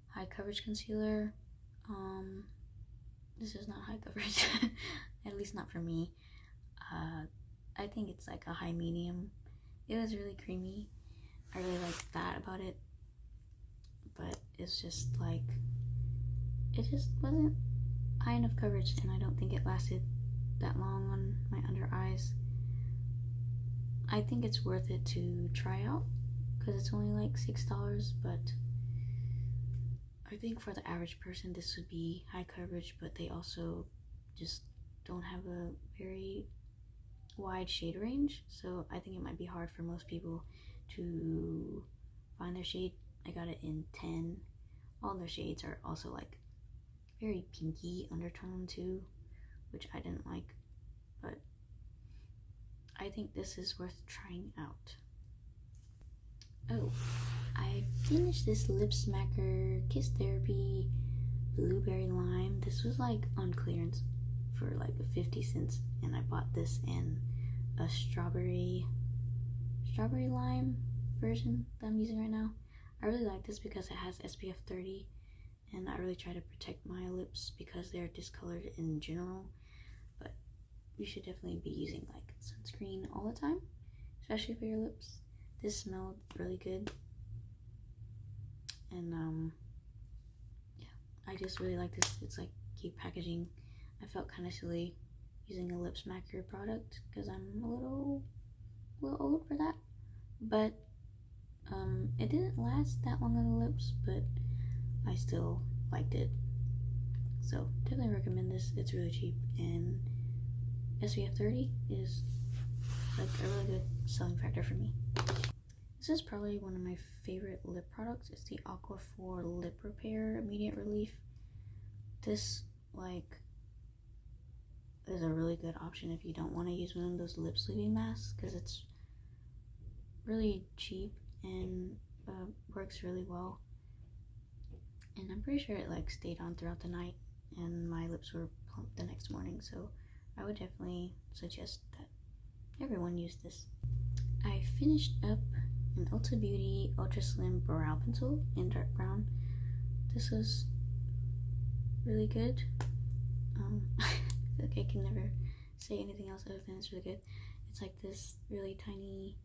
[SPEAKER 1] High Coverage Concealer. This is not high coverage, at least not for me. I think it's like a high medium. It was really creamy. I really liked that about it, but it's just like, it just wasn't high enough coverage, and I don't think it lasted that long on my under eyes. I think it's worth it to try out because it's only like $6, but I think for the average person this would be high coverage, but they also just don't have a very wide shade range, so I think it might be hard for most people to find their shade. I got it in 10. All their shades are also like very pinky undertone too, which I didn't like, but I think this is worth trying out. Oh, I finished this Lip Smacker Kiss Therapy Blueberry Lime. This was like on clearance for like 50 cents, and I bought this in a strawberry lime version that I'm using right now. I really like this because it has SPF 30, and I really try to protect my lips because they're discolored in general, but you should definitely be using like sunscreen all the time, especially for your lips. This smelled really good, and yeah, I just really like this. It's like cute packaging. I felt kind of silly using a Lip Smacker product because I'm a little old for that, but it didn't last that long on the lips, but I still liked it. So definitely recommend this. It's really cheap, and SPF 30 is like a really good selling factor for me. This is probably one of my favorite lip products. It's the Aqua 4 Lip Repair Immediate Relief. This like is a really good option if you don't want to use one of those lip sleeving masks, because it's really cheap and works really well. And I'm pretty sure it like stayed on throughout the night, and my lips were plump the next morning. So I would definitely suggest that everyone use this. I finished up an Ulta Beauty Ultra Slim Brow Pencil in dark brown. This was really good. I feel like I can never say anything else other than it's really good. It's like this really tiny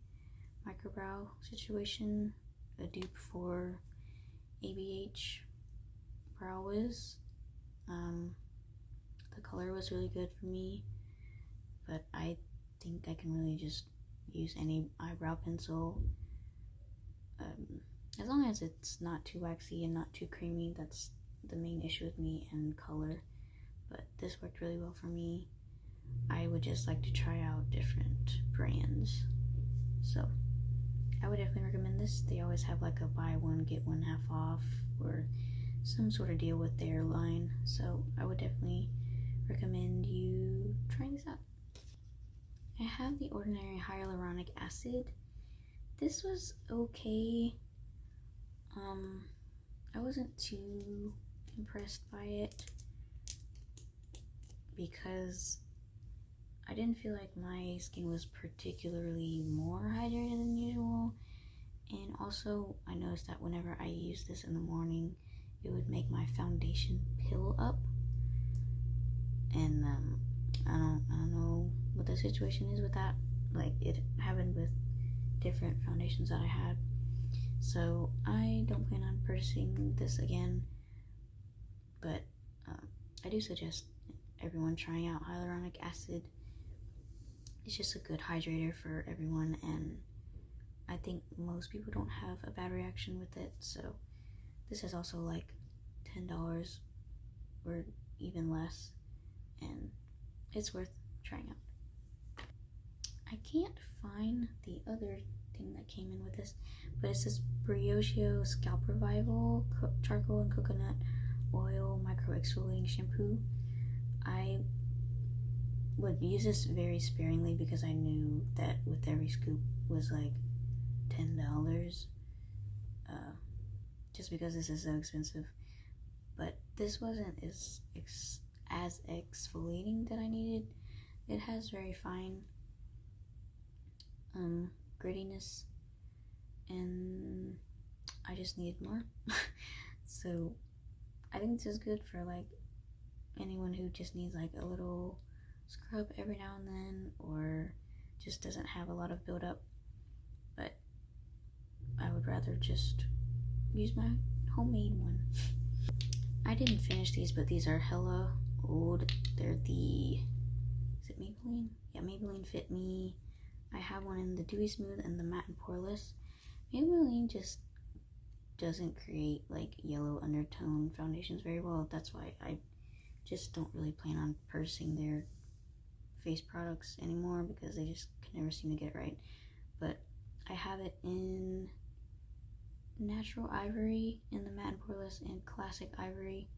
[SPEAKER 1] microbrow situation, a dupe for ABH Brow Wiz. The color was really good for me, but I think I can really just use any eyebrow pencil, as long as it's not too waxy and not too creamy. That's the main issue with me, and color. But this worked really well for me. I would just like to try out different brands, so I would definitely recommend this. They always have like a buy one get one half off or some sort of deal with their line, so I would definitely recommend you trying this out. I have the Ordinary Hyaluronic Acid. This was okay. I wasn't too impressed by it because I didn't feel like my skin was particularly more hydrated than usual, and also I noticed that whenever I use this in the morning, it would make my foundation pill up, and I don't know what the situation is with that. Like, it happened with different foundations that I had, so I don't plan on purchasing this again, but I do suggest everyone trying out hyaluronic acid. It's just a good hydrator for everyone, and I think most people don't have a bad reaction with it. So this is also like $10 or even less, and it's worth trying out. I can't find the other thing that came in with this, but it says Brioche Scalp Revival Charcoal and Coconut Oil Micro Exfoliating Shampoo. I would use this very sparingly because I knew that with every scoop was like $10, just because this is so expensive. But this wasn't as exfoliating that I needed. It has very fine grittiness, and I just needed more. So I think this is good for like anyone who just needs like a little scrub every now and then, or just doesn't have a lot of buildup. But I would rather just use my homemade one. I didn't finish these, but these are hella old. They're the, is it Maybelline? Yeah, Maybelline Fit Me. I have one in the Dewy Smooth and the Matte and Poreless. Maybelline just doesn't create like yellow undertone foundations very well. That's why I just don't really plan on purchasing their face products anymore because they just can never seem to get it right. But I have it in natural ivory, in the matte and poreless, and classic ivory.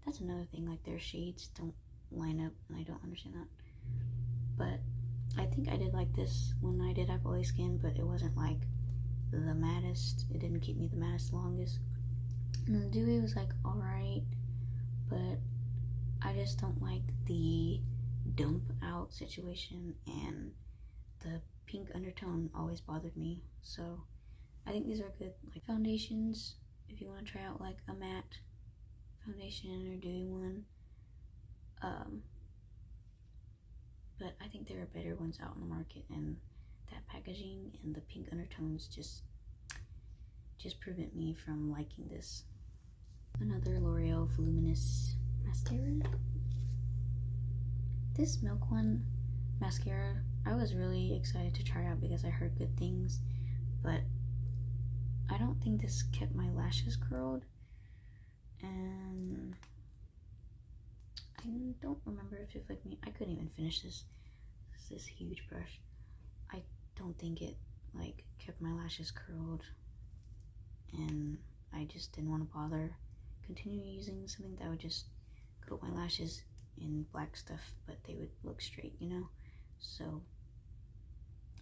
[SPEAKER 1] That's another thing, like their shades don't line up, and I don't understand that. But I think I did like this when I did have oily skin, but it wasn't like the maddest. It didn't keep me the maddest longest. And the dewy was like alright, but I just don't like the dump out situation, and the pink undertone always bothered me. So I think these are good like foundations if you want to try out like a matte foundation or dewy one. But I think there are better ones out in the market, and that packaging and the pink undertones just prevent me from liking this. Another L'Oreal Voluminous mascara. This Milk One mascara, I was really excited to try out because I heard good things, but I don't think this kept my lashes curled, and I don't remember if it flicked me. I couldn't even finish this. This huge brush. I don't think it like kept my lashes curled, and I just didn't want to bother continue using something that would just coat my lashes in black stuff, but they would look straight, you know? So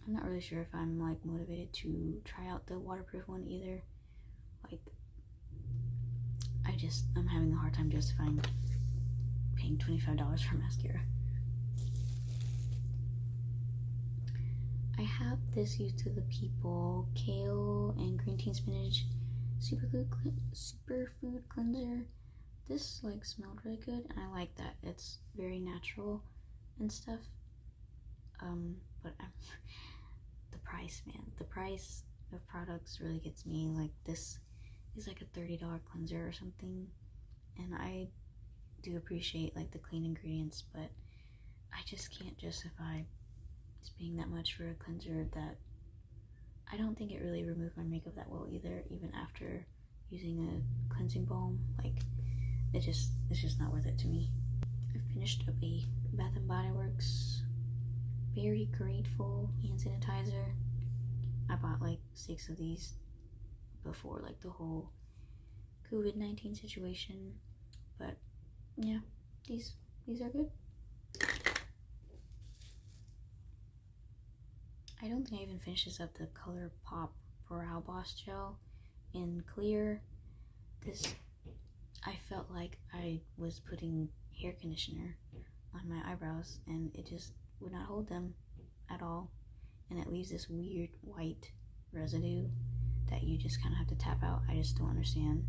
[SPEAKER 1] I'm not really sure if I'm like motivated to try out the waterproof one either. Like I'm having a hard time justifying paying $25 for mascara. I have this Youth to the People Kale and Green Tea Spinach Superfood Cleanser. This like smelled really good, and I like that. It's very natural and stuff. But the price, man. The price of products really gets me. Like this is like a $30 cleanser or something, and I do appreciate like the clean ingredients, but I just can't justify it's being that much for a cleanser that I don't think it really removed my makeup that well either, even after using a cleansing balm. Like it's just not worth it to me. I finished up a Bath and Body Works Very Grateful hand sanitizer. I bought like 6 of these before like the whole COVID-19 situation, but yeah, these are good. I don't think I even finished this up, the Color Pop Brow Boss Gel in clear. This, I felt like I was putting hair conditioner on my eyebrows, and it just would not hold them at all, and it leaves this weird white residue that you just kind of have to tap out. I just don't understand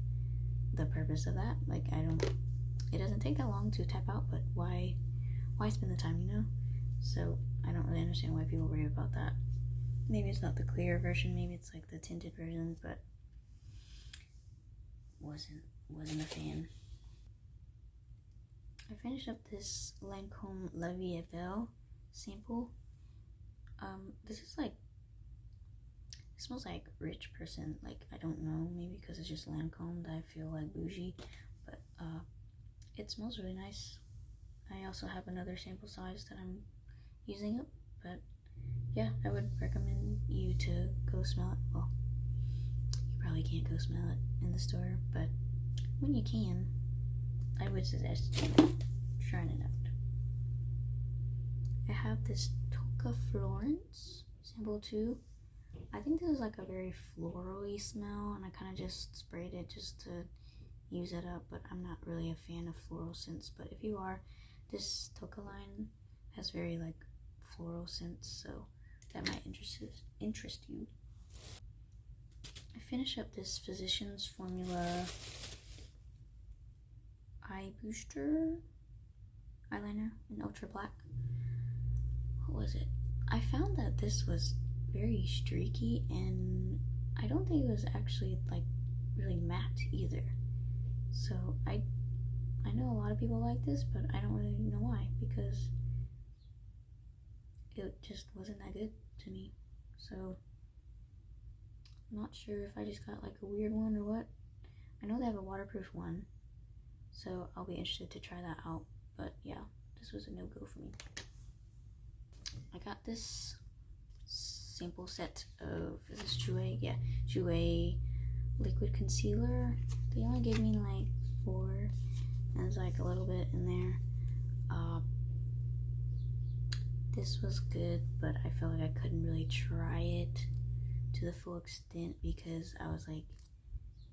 [SPEAKER 1] the purpose of that. Like it doesn't take that long to tap out, but why spend the time, you know? So I don't really understand why people worry about that. Maybe it's not the clear version, maybe it's like the tinted version, but wasn't a fan. I finished up this Lancome La Vie est Belle sample. This is like, it smells like rich person. Like, I don't know, maybe because it's just Lancome that I feel like bougie, but it smells really nice. I also have another sample size that I'm using up, but yeah, I would recommend you to go smell it. Well, you probably can't go smell it in the store, but when you can, I would suggest trying it out. I have this Toca Florence sample 2. I think this is like a very floral-y smell, and I kind of just sprayed it just to use it up, but I'm not really a fan of floral scents. But if you are, this Toca line has very like floral scents, so that might interest you. I finish up this Physicians Formula Eye Booster eyeliner in Ultra Black. What was it? I found that this was very streaky, and I don't think it was actually like really matte either. So I know a lot of people like this, but I don't really know why, because it just wasn't that good to me. So I'm not sure if I just got like a weird one or what. I know they have a waterproof one, so I'll be interested to try that out. But yeah, this was a no-go for me. got this sample set of, is this Jouer? Yeah, Jouer liquid concealer. They only gave me like 4, and there's like a little bit in there. This was good, but I felt like I couldn't really try it to the full extent because I was like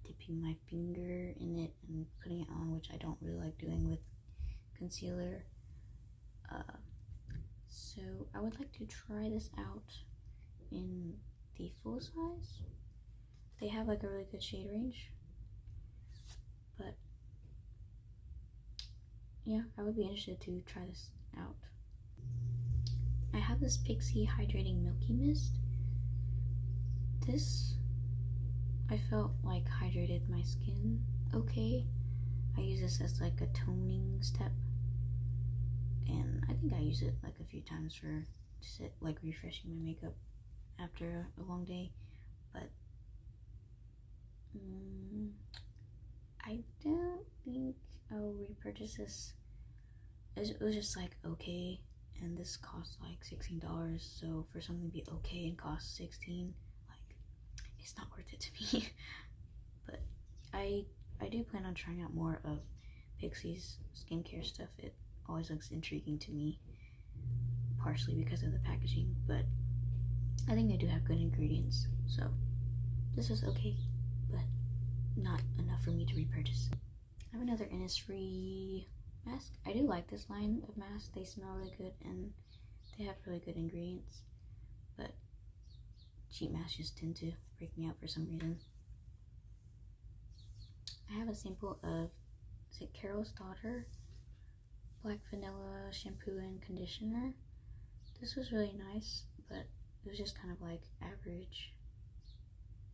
[SPEAKER 1] dipping my finger in it and putting it on, which I don't really like doing with concealer. So I would like to try this out in the full size. They have like a really good shade range, but yeah, I would be interested to try this out. I have this Pixi Hydrating Milky Mist. This, I felt like hydrated my skin okay. I use this as like a toning step, and I think I use it like a few times for just like refreshing my makeup after a long day, but I don't think I'll repurchase this. It was just like okay, and this costs like $16, so for something to be okay and cost $16, like, it's not worth it to me. But I do plan on trying out more of Pixi's skincare stuff. It always looks intriguing to me, partially because of the packaging, but I think they do have good ingredients, so this is okay, but not enough for me to repurchase. I have another Innisfree mask. I do like this line of masks. They smell really good and they have really good ingredients, but cheap masks just tend to break me out for some reason. I have a sample of, is it Carol's Daughter Black Vanilla shampoo and conditioner. This was really nice, but it was just kind of like average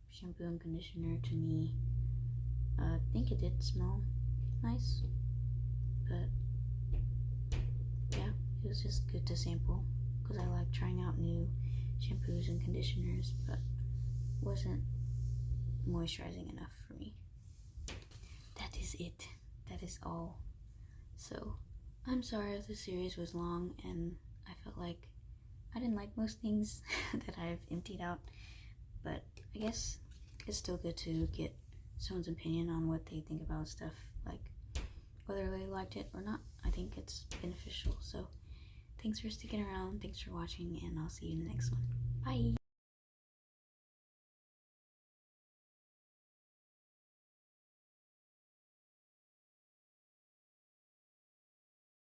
[SPEAKER 1] shampoo and conditioner to me. I think it did smell nice, but yeah, it was just good to sample because I like trying out new shampoos and conditioners, but wasn't moisturizing enough for me. That is it. That is all. So I'm sorry if the series was long and I felt like I didn't like most things that I've emptied out, but I guess it's still good to get someone's opinion on what they think about stuff, like whether they liked it or not. I think it's beneficial. So thanks for sticking around, thanks for watching, and I'll see you in the next one. Bye!